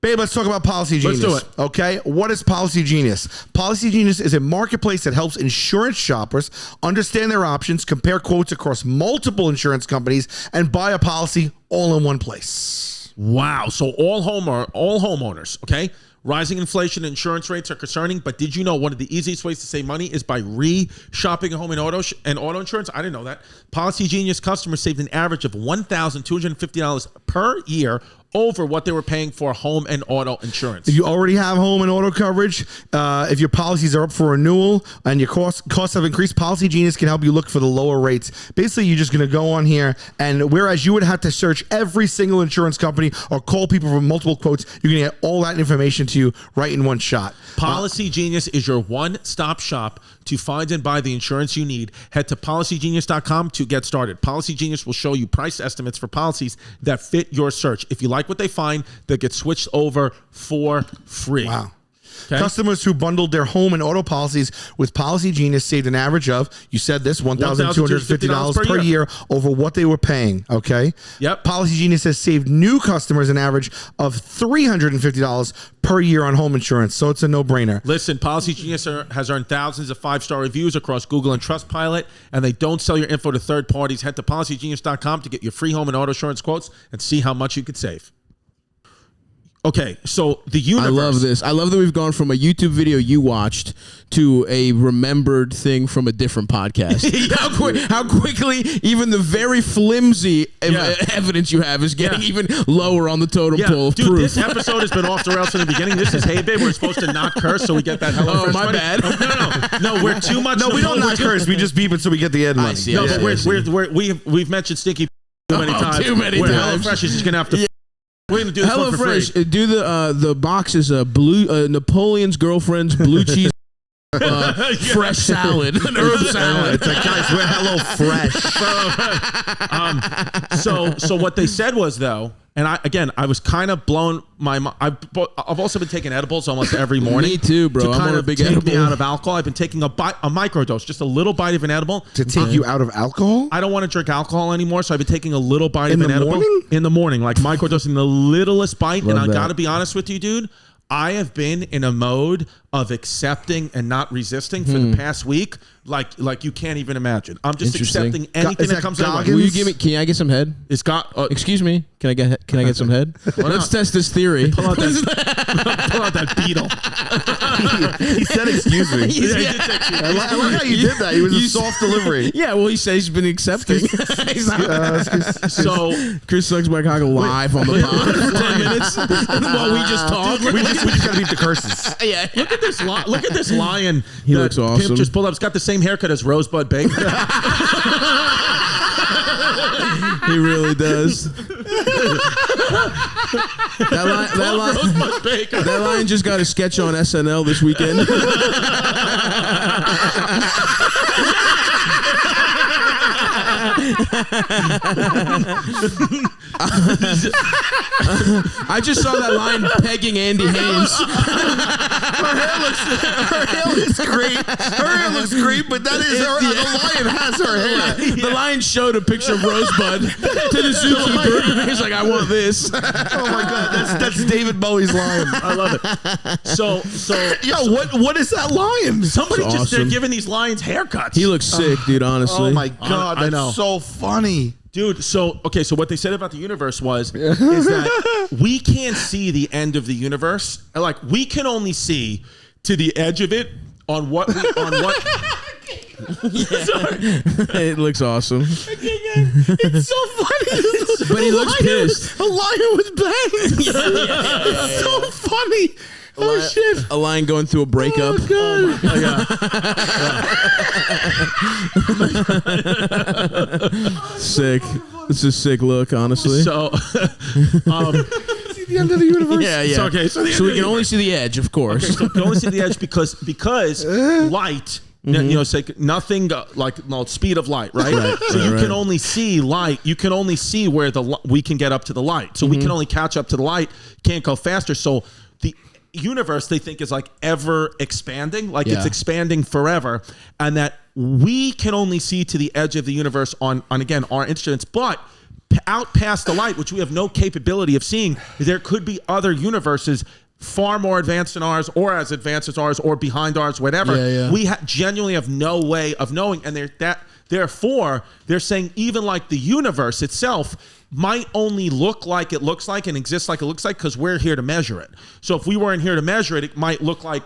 Babe, let's talk about Policy Genius. Let's do it. Okay, what is Policy Genius? Policy Genius is a marketplace that helps insurance shoppers understand their options, compare quotes across multiple insurance companies, and buy a policy all in one place. Wow. So all homeowners, okay? Rising inflation and insurance rates are concerning, but did you know one of the easiest ways to save money is by re-shopping a home and auto insurance? I didn't know that. Policy Genius customers saved an average of $1,250 per year over what they were paying for home and auto insurance. If you already have home and auto coverage, if your policies are up for renewal and your costs have increased, Policy Genius can help you look for the lower rates. Basically, you're just going to go on here, and whereas you would have to search every single insurance company or call people for multiple quotes, you're going to get all that information to you right in one shot. Policy Genius is your one-stop shop to find and buy the insurance you need. Head to policygenius.com to get started. Policy Genius will show you price estimates for policies that fit your search. If you like what they find, they'll get switched over for free. Wow. Okay. Customers who bundled their home and auto policies with Policy Genius saved an average of, you said this, $1,250 per year over what they were paying. Okay. Yep. Policy Genius has saved new customers an average of $350 per year on home insurance. So it's a no-brainer. Listen, Policy Genius has earned thousands of 5-star reviews across Google and Trustpilot, and they don't sell your info to third parties. Head to policygenius.com to get your free home and auto insurance quotes and see how much you could save. Okay, so the universe. I love this. I love that we've gone from a YouTube video you watched to a remembered thing from a different podcast. How quickly even the very flimsy evidence you have is getting even lower on the totem pole of dude, proof. this episode has been off the rails from the beginning. This is Hey Babe. We're supposed to not curse so we get that hello. Oh, my bad. No, we're too much. No, we don't not curse. We just beep it so we get the ad money. see. No, but we've mentioned stinky too many times. Too many Where times. HelloFresh is just gonna have to. We're gonna do this one for free. HelloFresh, do the box is a blue Napoleon's girlfriend's blue cheese fresh salad, an herb salad. It's like, guys, we're HelloFresh. So what they said was though, and I was kind of blown my mind. I've also been taking edibles almost every morning. Me too, bro. To I'm kind on a of big take edible. me out of alcohol. I've been taking a microdose, just a little bite of an edible To take you out of alcohol? I don't want to drink alcohol anymore, so I've been taking a little bite of an edible morning? in the morning, like microdosing the littlest bite. Love and I that. got to be honest with you, dude. I have been in a mode of accepting and not resisting for the past week, like you can't even imagine. I'm just Interesting. accepting anything Is that that comes my way. Goggins? Will you give me? Can I get some head? It's got. Excuse me. Can I get some head? Let's test this theory. Pull out that beetle. He said, excuse me. Yeah, he did say excuse me. I like how you did that. It was a soft delivery. Yeah, well, he says he's been accepting. So Chris sucks my cock live on the pod for 10 minutes while we just talk. We just got to beat the curses. Yeah. look at this lion. He that looks awesome. Pimp just pulled up. It's got the same haircut as Rosebud Bacon. He really does. Rosebud Bacon. That lion just got a sketch on SNL this weekend. I just saw that lion pegging Andy Haynes. Her hair looks great. Her hair looks great, but that is her. The lion has her hair. The lion showed a picture of Rosebud to the zookeeper. He's like, I want this. Oh my god, that's David Bowie's lion. I love it. So Yo, what is that lion? somebody It's just they're awesome. giving these lions haircuts. He looks sick, dude, honestly. Oh my god, I that's know. so funny. Dude, so what they said about the universe is that we can't see the end of the universe. Like we can only see to the edge of it on what. It looks awesome. It's so funny. But he looks pissed. A lion with bangs. It's so funny. Oh shit. A lion going through a breakup. Oh god. Sick. It's a sick look, honestly. So, The end of the universe. yeah, yeah. So, okay, so the end So we of can the- only see the edge, of course. so you can only see the edge because light. You know, say nothing speed of light, right? So you can only see light. You can only see where we can get up to the light. So we can only catch up to the light. Can't go faster. So the universe they think is like ever expanding, like it's expanding forever, and that we can only see to the edge of the universe on again our instruments, but out past the light, which we have no capability of seeing, there could be other universes far more advanced than ours, or as advanced as ours, or behind ours, whatever. We genuinely have no way of knowing, and therefore they're saying even like the universe itself might only look like it looks like and exist like it looks like because we're here to measure it. So if we weren't here to measure it, it might look like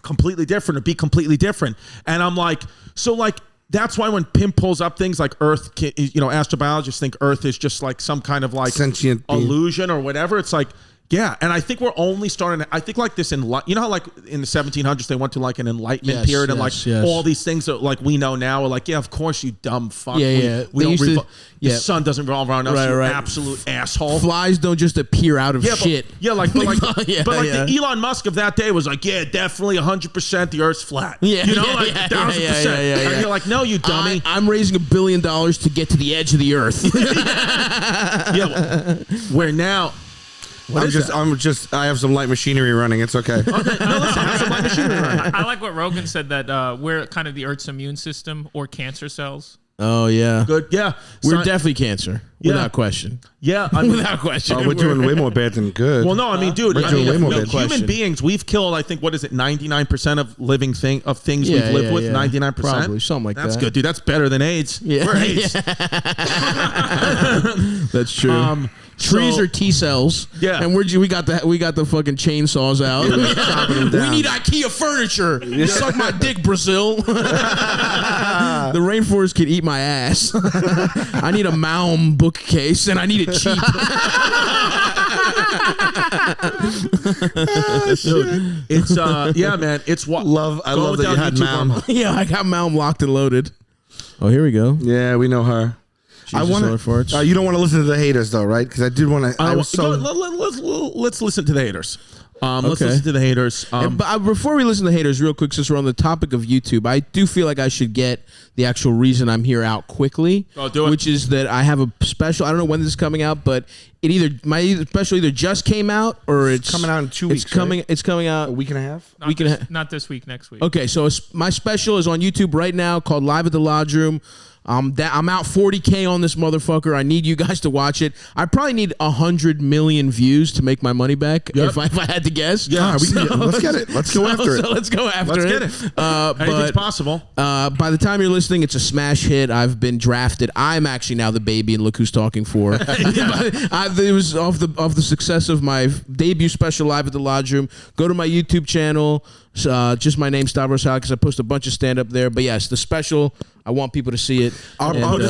completely different or be completely different. And I'm like, so like that's why when Pim pulls up things like Earth, astrobiologists think Earth is just like some kind of like Sentient being. illusion or whatever. It's like, yeah, and I think we're only starting. I think like this you know how like in the 1700s they went to like an Enlightenment period and like all these things that like we know now are like, yeah, of course you dumb fuck. Yeah. We They don't used to- the sun doesn't revolve around us. You Right. absolute asshole. Flies don't just appear out of shit. But Yeah, the Elon Musk of that day was like, yeah, definitely 100% the Earth's flat. Yeah, you know, yeah, like yeah, 1,000%. yeah. And you're like, no, you dummy. I'm raising $1 billion to get to the edge of the earth. Where now I have some light machinery running. It's okay. Okay, no, listen, have some light machinery running. I like what Rogan said that we're kind of the Earth's immune system or cancer cells. Oh yeah, Good, yeah. we're So- definitely cancer without question. Yeah, I mean, Without question, We're doing way more bad than good. well, no, I mean, dude, We're I doing mean, way more no, bad. human Question. beings, we've killed, I think, what is it, 99% of living things we've lived with, 99%? Probably something like That's that. good, dude. That's better than AIDS. Yeah. We're AIDS. That's true. Trees so- are T cells. Yeah. and we got the fucking chainsaws out. We need IKEA furniture. Suck my dick, Brazil. The rainforest could eat my ass. I need a Malm bookcase, and I need it cheap. Dude, it's yeah, man. It's what I love that you had Malm. Yeah, I got Malm locked and loaded. Oh, here we go. Yeah, we know her. I Jesus, want Lord farts. You don't want to listen to the haters though, right? Because I did want to. I was so. let's listen to the haters. Let's Okay. listen to the haters. But before we listen to haters, real quick, since we're on the topic of YouTube, I do feel like I should get the actual reason I'm here out quickly. Oh, do it. Which is that I have a special. I don't know when this is coming out, but my special either just came out or it's coming out in 2 weeks, It's coming. right? It's coming out A week and a half. Not this week, next week. Okay, so my special is on YouTube right now called Live at the Lodge Room. I'm out 40K on this motherfucker. I need you guys to watch it. I probably need 100 million views to make my money back if I had to guess. Yeah, Let's get it. Let's go after it. So let's go after Let's it. get it. But Anything's possible. by the time you're listening, it's a smash hit. I've been drafted. I'm actually now the baby, and look who's talking for. It was off the success of my debut special Live at the Lodge Room. Go to my YouTube channel. Just my name, Stavros Halkias. I post a bunch of stand up there. But yes, the special. I want people to see it. Our put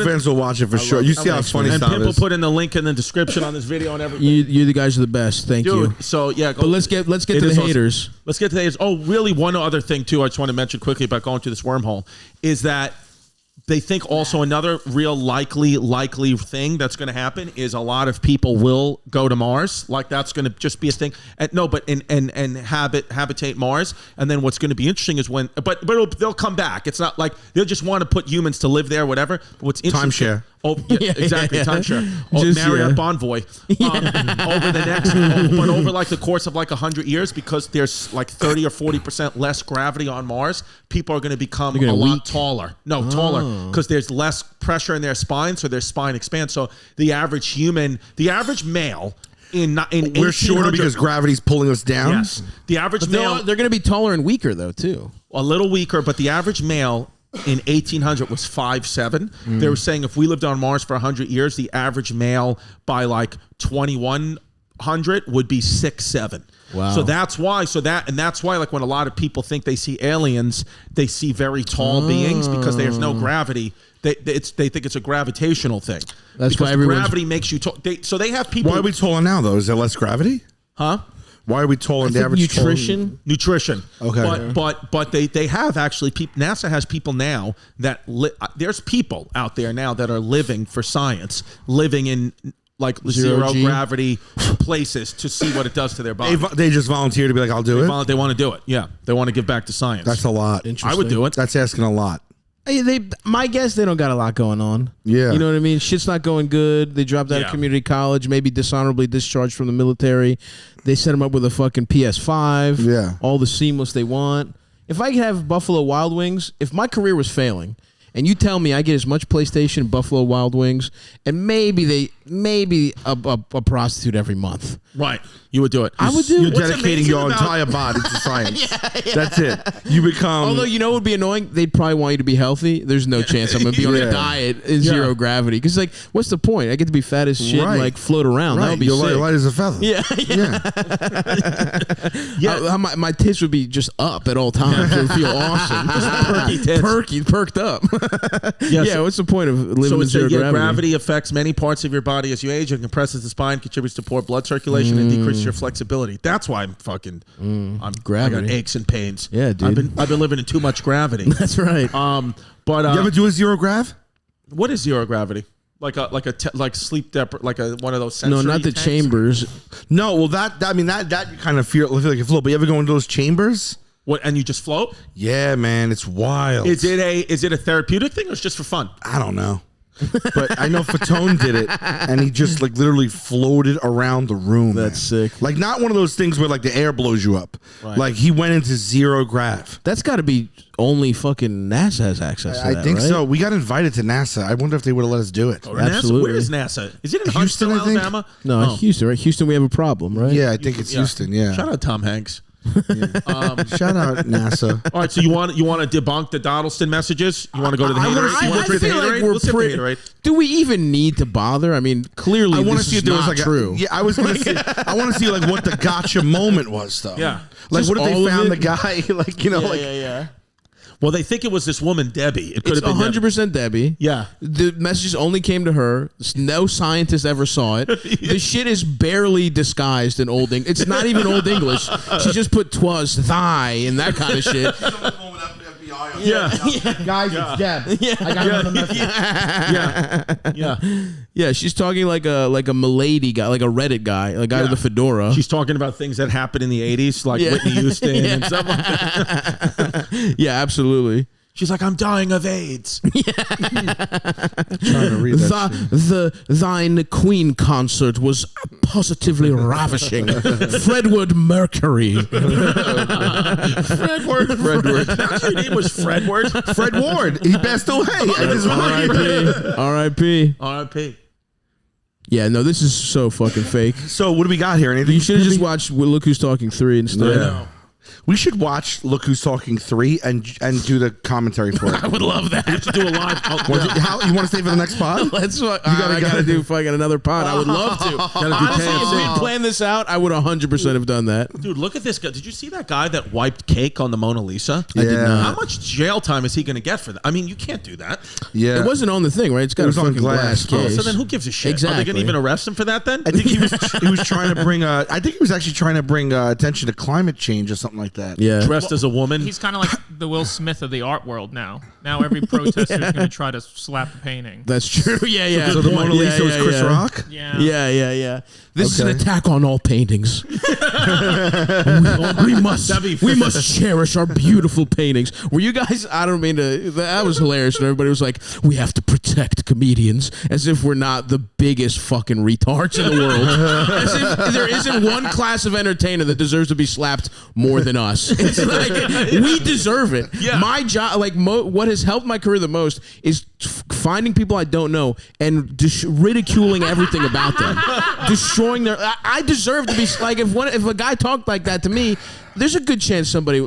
it- fans will watch it for sure. You see how funny And stuff Pimp will is. put in the link in the description on this video and everything. You the guys are the best. Thank you. Dude, so yeah, go, But let's get It to is the awesome. haters. Let's get to the haters. Oh, really? One other thing too, I just want to mention quickly about going through this wormhole is that they think also another real likely thing that's going to happen is a lot of people will go to Mars. Like that's going to just be a thing. And habitate Mars. And then what's going to be interesting is they'll come back. It's not like they'll just want to put humans to live there, whatever. But what's interesting? Timeshare. Oh, yeah, exactly. Timeshare. Oh, Just, Marriott yeah. Bonvoy. Over the next, but over like the course of like 100 years, because there's like 30 or 40% less gravity on Mars, people are going to become They're a gonna lot weak. taller. No, taller, because there's less pressure in their spine, so their spine expands. So the average male in We're shorter 1800 because gravity's pulling us down. Yes, the average But male they're going to be taller and weaker though too. a little weaker, but the average male in 1800 was 5'7". They were saying if we lived on Mars for 100 years, the average male by like 2100 would be 6'7". Wow. So that's why. That's why. Like when a lot of people think they see aliens, they see very tall beings because there's no gravity. They think it's a gravitational thing. That's because why everyone's- gravity makes you tall. So they have people. Why are we taller now though? Is there less gravity? Huh? Why are we taller? I The think average nutrition. Okay. But they have actually NASA has people now that there's people out there now that are living for science, living in like zero G. gravity places to see what it does to their body. They just volunteer to be like, I'll do it. They want to do it. Yeah, they want to give back to science. That's a lot. I would do it. That's asking a lot. My guess they don't got a lot going on. Yeah. You know what I mean? Shit's not going good. They dropped out Yeah. of community college, maybe dishonorably discharged from the military. They set them up with a fucking PS5. Yeah. All the seamless they want. If I could have Buffalo Wild Wings, if my career was failing, and you tell me I get as much PlayStation, Buffalo Wild Wings, and maybe a prostitute every month. Right. You would do it. I would do You're it. What's dedicating amazing your about- entire body to science. That's it. You become. Although you know what would be annoying, they'd probably want you to be healthy. There's no chance I'm gonna be on Yeah. a diet in zero gravity. Because like, what's the point? I get to be fat as shit Right. and like float around. That right. would be You're sick. light as a feather. Yeah, Yeah. my tits would be just up at all times. It would feel awesome. perky tits. Perked up. Yes. Yeah. What's the point of living So in it's zero gravity? gravity affects many parts of your body as you age. It compresses the spine, contributes to poor blood circulation, and decreases your flexibility. That's why I'm fucking. I Gravity. got aches and pains. Yeah, dude. I've been living in too much gravity. That's right. But You ever do a zero grav? what is zero gravity? Like sleep one of those No, sensory not the tanks? chambers. No. Well, that you kind of feel like you float. But you ever go into those chambers? What, and you just float? Yeah, man, it's wild. Is it a therapeutic thing or it's just for fun? I don't know. but I know Fatone did it, and he just like literally floated around the room. That's man. sick. Like not one of those things where like the air blows you up. Right. Like he went into zero grav. That's got to be only fucking NASA has access to that, I think right? so. We got invited to NASA. I wonder if they would have let us do it. Or NASA? Absolutely. Where is NASA? Is it in Houston, Huntsville, I think? Alabama? No, Oh. Houston, right? Houston, we have a problem, right? Yeah, I think it's Houston. Yeah. Shout out Tom Hanks. Shout out NASA. All right, so you want to debunk the Dodleston messages? You want to go to the I wanna haterade? see You want to drink the feel like haterade? we're Let's hit the haterade. Do we even need to bother? I mean, clearly I want to this see is if there was not like true. yeah, I was gonna see. I want to see like what the gotcha moment was though. Yeah. Like Just what if all they of found it? the guy? Like you know, like yeah. Well, they think it was this woman, Debbie. It could It's have been 100% Debbie. Yeah. The messages only came to her. No scientist ever saw it. The shit is barely disguised in Old English. It's not even Old English. She just put "twas thy" and that kind of shit. Yeah. guys, it's Deb. I got another message. Yeah. Yeah, she's talking like a milady guy, like a Reddit guy, a guy with a fedora. She's talking about things that happened in the 80s, like Yeah. Whitney Houston and stuff like that. Yeah, absolutely. She's like, I'm dying of AIDS. Trying to read that shit. Thine Queen concert was positively ravishing. Fredward Mercury. Fredward. That's your name was Fredward? Fred Ward. He passed away. I just R.I.P. R.I.P. R.I.P. Yeah, no, this is so fucking fake. So what do we got here? Anything? You should have just watched Look Who's Talking 3 instead. Yeah. We should watch Look Who's Talking 3 and do the commentary for it. I would love that. To do a live. You want to stay for the next pod? Let's. I gotta do fucking another pod. I would love to. Honestly, if we had planned this out, I would 100% have done that. Dude, look at this guy. Did you see that guy that wiped cake on the Mona Lisa? I did not. How much jail time is he going to get for that? I mean, you can't do that. Yeah. It wasn't on the thing, right? It's got It a was on fucking glass glass. case. So then who gives a shit? Are they Exactly. going to even arrest him for that then? I think he was trying to bring I think he was actually trying to bring attention to climate change or something like that. Yeah. Dressed as a woman. He's kind of like the Will Smith of the art world now. Now every protester is going to try to slap a painting. That's true. Yeah. So the Mona Lisa was Chris yeah. Rock? Yeah. Yeah. This is an Okay. attack on all paintings. we must cherish our beautiful paintings. Were you guys? I don't mean to. That was hilarious. And everybody was like, "We have to protect comedians," as if we're not the biggest fucking retards in the world. As if there isn't one class of entertainer that deserves to be slapped more than us. It's like we deserve it. Yeah. My job, like what has helped my career the most, is finding people I don't know and ridiculing everything about them, destroying their. I deserve to be like if a guy talked like that to me. There's a good chance somebody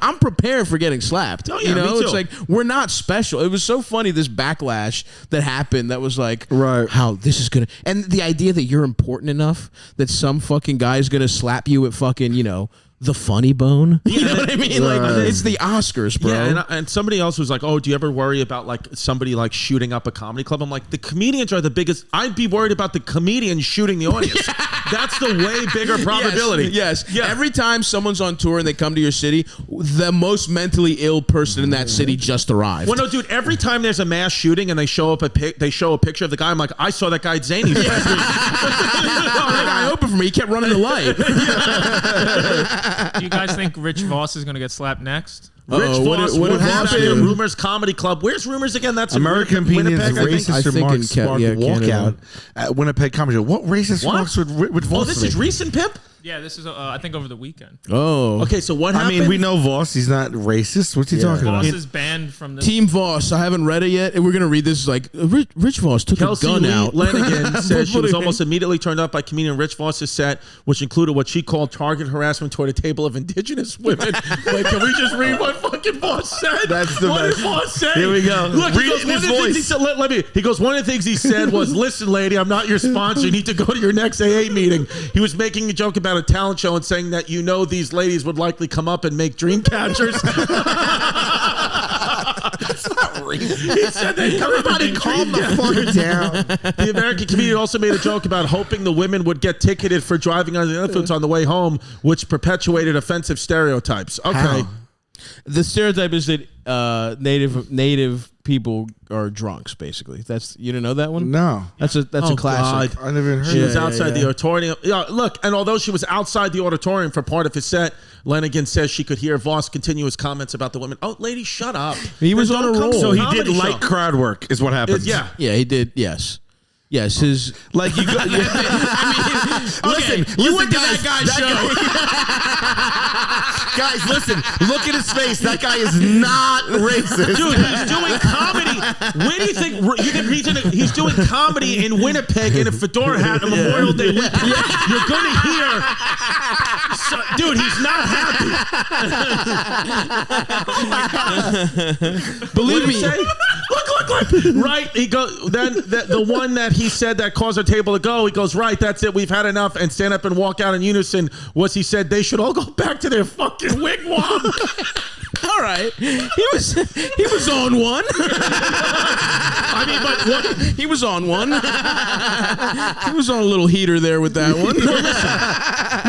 I'm prepared for getting slapped. Oh, yeah, me too. It's like we're not special. It was so funny this backlash that happened. That was like, Right. how this is gonna, and the idea that you're important enough that some fucking guy is gonna slap you at fucking the funny bone. You know what I mean? Like it's the Oscars, bro. Yeah, and somebody else was like, "Oh, do you ever worry about like somebody like shooting up a comedy club?" I'm like, the comedians are the biggest. I'd be worried about the comedian shooting the audience. That's the way bigger probability. Yes. Yeah. Every time someone's on tour and they come to your city, the most mentally ill person in that city just arrived. Well, no, dude. Every time there's a mass shooting and they show a picture of the guy, I'm like, I saw that guy at Zany's. That guy opened for me. He kept running the light. Do you guys think Rich Voss is going to get slapped next? Rich Voss, what what happened? happened? Rumors Comedy Club. Where's Rumors again? That's in American Winnipeg, Opinions I think. racist I think remarks in sparked Canada. walkout at Winnipeg Comedy Show. What racist What? remarks would Oh, Voss this make? is recent, Pip. Yeah, this is, I think, over the weekend. Oh. Okay, so what I happened? mean, we know Voss. He's not racist. What's he talking Voss about? is banned from the... Team Voss. I haven't read it yet. And we're going to read this like, Rich Voss took Kelsey a gun Lee out. Lanigan said she was What- almost immediately turned up by comedian Rich Voss's set, which included what she called target harassment toward a table of indigenous women. Like, can we just read what fucking Voss said? That's the what best. did Voss say? Here we go. Look, Read he goes, it in one his of the things he voice. said, let me. He goes, one of the things he said was, "Listen, lady, I'm not your sponsor. You need to go to your next AA meeting." He was making a joke about a talent show and saying that these ladies would likely come up and make dream catchers. He said that everybody Calm the fuck down. The American comedian also made a joke about hoping the women would get ticketed for driving under the influence on the way home, which perpetuated offensive stereotypes. Okay. How? The stereotype is that native people are drunks. Basically, you didn't know that one. No, that's a classic. I never even heard. She was outside the auditorium. Yeah, look, and although she was outside the auditorium for part of his set, Lenigan says she could hear Voss continue his comments about the women. Oh, lady, shut up. He was on a roll. So he did light crowd work, is what happens. Yeah, he did. Yes. Yes, his like you go. listen, you went to that guy's show. Guys, listen. Look at his face. That guy is not racist. dude, he's doing comedy. Where do you think he's doing comedy in Winnipeg in a fedora hat on Memorial Day weekend? You're gonna hear, dude. He's not happy. Believe me. Look. Right, he goes. Then the one that he said that caused our table to go. He goes, right. That's it. We've had enough. And stand up and walk out in unison. Was he said they should all go back to their fucking wigwam. All right, he was on one. I mean, but what? He was on one. He was on a little heater there with that one.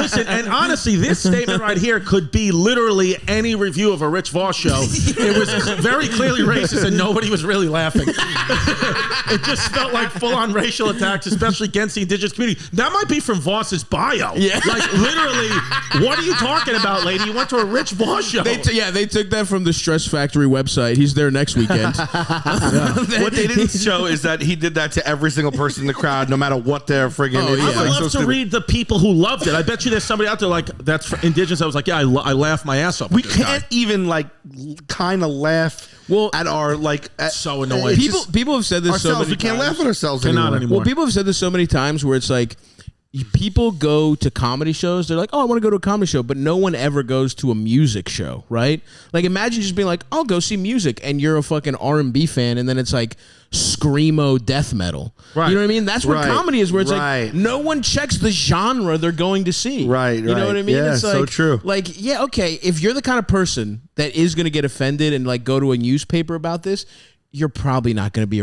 Listen, and honestly, this statement right here could be literally any review of a Rich Voss show. It was very clearly racist, and nobody was really laughing. It just felt like full-on racial attacks, especially against the indigenous community. That might be from Voss's bio. Yeah. Like, literally, what are you talking about, lady? You went to a Rich Voss show. They took that from the Stress Factory website. He's there next weekend. What they didn't show is that he did that to every single person in the crowd, no matter what their friggin' I would love to read the people who loved it. I bet you there's somebody out there like that's for indigenous. I was like, yeah, I laughed my ass off. We can't even like kind of laugh at our like. So annoying. People have said this so many times. We can't laugh at ourselves anymore. Well, people have said this so many times where it's like people go to comedy shows. They're like, oh, I want to go to a comedy show, but no one ever goes to a music show, right? Like, imagine just being like, I'll go see music, and you're a fucking R&B fan, and then it's like screamo death metal. Right. You know what I mean? That's what comedy is, where it's like no one checks the genre they're going to see. Right. You know what I mean? Yeah, it's like, so true. Like, yeah, okay, if you're the kind of person that is going to get offended and like go to a newspaper about this, you're probably not going to be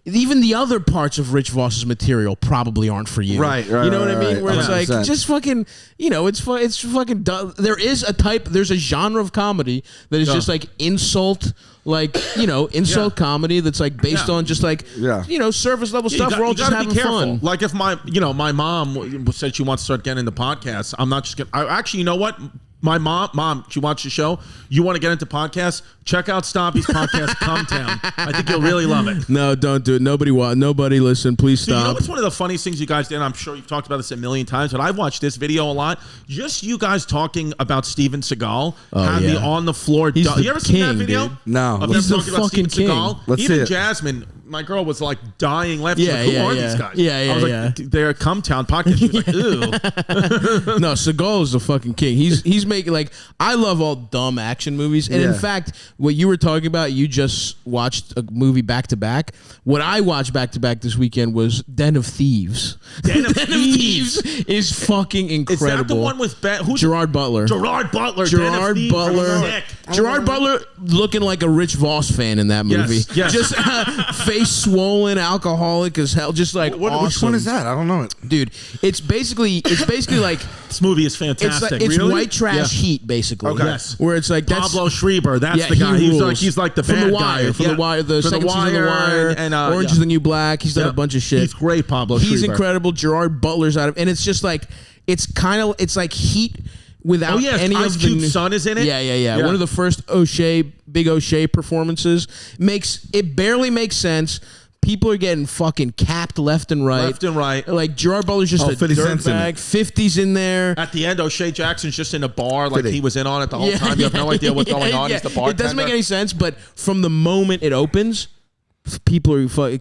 even the other parts of Rich Voss's material probably aren't for you. Right. You know what I mean? Where it's 100%. like, just fucking, it's fucking dumb. There's a genre of comedy that is just like insult, like, insult comedy that's like based on just like, surface level stuff. We're all just having fun. Like if my mom said she wants to start getting into podcasts, I'm not just going to, actually, you know what? My mom, she watched the show. You want to get into podcasts? Check out Stabby's podcast, Come Town. I think you'll really love it. No, don't do it. Nobody listen. Please stop. You know what's one of the funniest things you guys did? I'm sure you've talked about this a million times, but I've watched this video a lot. Just you guys talking about Steven Seagal had me on the floor. He's you ever seen that video? Dude. No. Of He's them the talking about fucking Steven king. Seagal. Let's Even see it. Jasmine, my girl, was like dying laughing. She's like, who are these guys? Yeah, I was like, they're a Come Town podcast. She was like, ew. No, Seagal is the fucking king. He's making, like, I love all dumb action movies. And in fact, what you were talking about, you just watched a movie back to back. What I watched back to back this weekend was Den of Thieves. Den of Thieves is fucking incredible. Is that the one with Gerard Butler? Gerard Butler. Gerard Butler looking like a Rich Voss fan in that movie. Yes. Just face swollen, alcoholic as hell. Just like awesome. Which one is that? I don't know it, dude. It's basically like this movie is fantastic. It's white trash heat, basically. Okay. Yes. Where it's like Pablo Schreiber. That's the guy. He's like the bad guy from The Wire. The second season of The Wire. And Orange is the New Black. He's done a bunch of shit. He's great, Pablo Schreiber. He's incredible. Gerard Butler's out of, and it's just like it's like heat without any Ice of the Cube's son is in it. Yeah. One of the first Big O'Shea performances barely makes sense. People are getting fucking capped left and right. Like Gerard Butler's just a dirtbag. 50's in there. At the end, O'Shea Jackson's just in a bar, like he was in on it the whole time. You have no idea what's going on. He's the bartender. It doesn't make any sense, but from the moment it opens,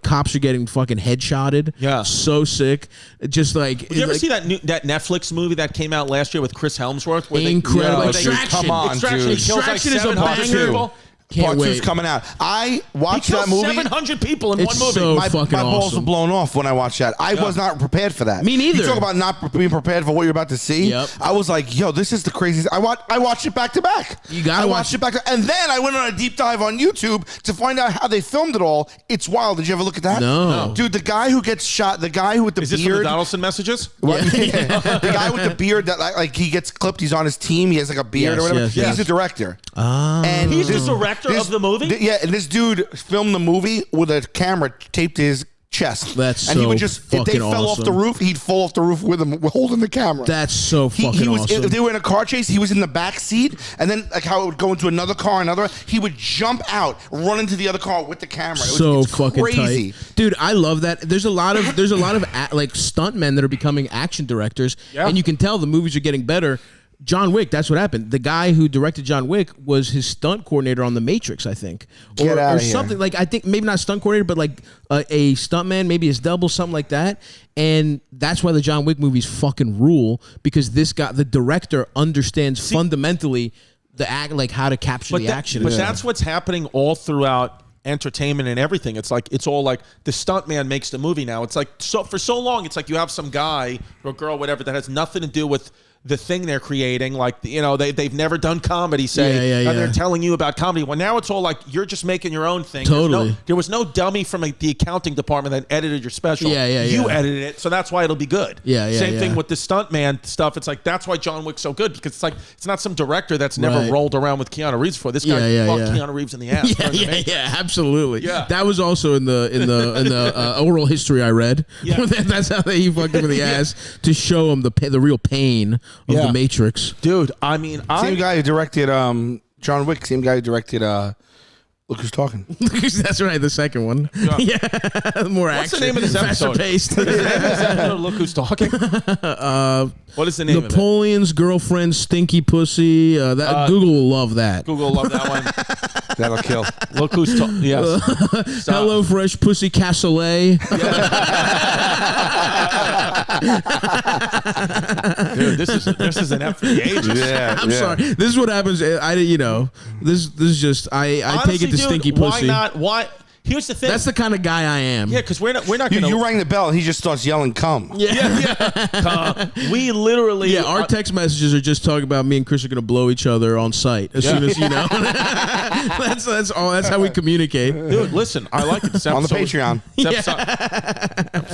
cops are getting fucking headshotted. Yeah, so sick. Just like, did you ever see that Netflix movie that came out last year with Chris Hemsworth? Incredible. Extraction. Come on, Extraction. dude. He kills like Extraction is a 700 banger. people. Part 2's coming out. I watched that movie. 700 people in one movie. So my balls awesome. were blown off when I watched that. I was not prepared for that. Me neither. You talk about not being prepared for what you're about to see. Yep. I was like, yo, this is the craziest. I watched it back to back. I watched it back and then I went on a deep dive on YouTube to find out how they filmed it all. It's wild. Did you ever look at that? No. Dude, the guy who gets shot, the guy with the Is this beard. from the Dodleston messages? What? The guy with the beard that like he gets clipped. He's on his team. He has like a beard or whatever. Yes. He's the director. And He's the director of the movie? Yeah, and this dude filmed the movie with a camera taped to his chest. That's and he so would just, if they fucking fell off awesome. the roof, he'd fall off the roof with him, holding the camera. That's so fucking he was, awesome. If they were in a car chase, he was in the back seat, and then like how it would go into another car, he would jump out, run into the other car with the camera. It's fucking crazy. tight, dude. I love that. There's a lot of like stuntmen that are becoming action directors, and you can tell the movies are getting better. John Wick, that's what happened. The guy who directed John Wick was his stunt coordinator on The Matrix, I think. Or something. Like, I think maybe not stunt coordinator, but like a stuntman, maybe his double, something like that. And that's why the John Wick movies fucking rule, because this guy, the director, understands fundamentally the act, like how to capture the action. But that's what's happening all throughout entertainment and everything. It's like, it's all like the stuntman makes the movie now. It's like, so for so long, it's like you have some guy or girl, whatever, that has nothing to do with the thing they're creating, like, you know, they've never done comedy, say, and they're telling you about comedy. Well, now it's all like you're just making your own thing. Totally. There was no dummy from the accounting department that edited your special. You edited it, so that's why it'll be good. Same thing with the stuntman stuff. It's like, that's why John Wick's so good, because it's like, it's not some director that's never rolled around with Keanu Reeves before. This guy fucked Keanu Reeves in the ass. Absolutely. Yeah. That was also in the oral history I read. Yeah. That's how he fucked him in the ass to show him the real pain of the Matrix. Dude, I mean, same guy who directed John Wick, same guy who directed Look Who's Talking. That's right, the second one. Yeah. More What's action. the name of this episode? Faster paced. Is the name of this episode Look Who's Talking? What is the name Napoleon's girlfriend, Stinky Pussy. Google will love that. Google will love that one. That'll kill. Look Who's Talking. Yes. Hello Fresh Pussy Cassoulet. Dude, this is an F for the ages. Yeah, I'm sorry. This is what happens. This is just I Honestly, take it to dude, Stinky Pussy. Why not? Why? Not? Here's the thing. That's the kind of guy I am. Yeah, because we're not going to. You rang the bell and he just starts yelling, "Come!" We literally. Yeah, our text messages are just talking about me and Chris are going to blow each other on sight as soon as you know. That's all. That's how we communicate. Dude, listen, I like it. On the Patreon.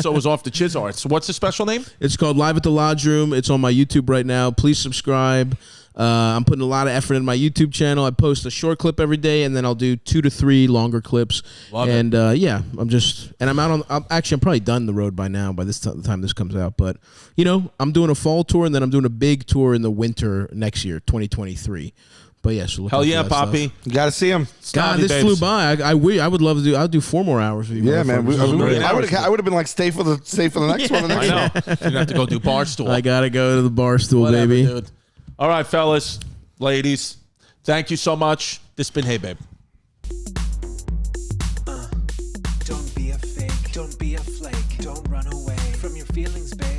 So it was off the Chizard. So what's the special name? It's called Live at the Lodge Room. It's on my YouTube right now. Please subscribe. I'm putting a lot of effort in my YouTube channel. I post a short clip every day, and then I'll do 2 to 3 longer clips. Love it. I'm out on. I'm probably done the road by now. By this the time this comes out, but I'm doing a fall tour, and then I'm doing a big tour in the winter next year, 2023. But yeah, so look hell out for yeah, that Poppy! Stuff. You got to see him. God, this flew by. I would love to do. I'll do 4 more hours with you. Yeah, man. I would have been like, stay for the next one. I know. You'd have to go do Barstool. I gotta go to the Barstool, Whatever, baby. Dude. All right, fellas, ladies, thank you so much. This has been Hey Babe. Don't be a fake, don't be a flake, don't run away from your feelings, babe.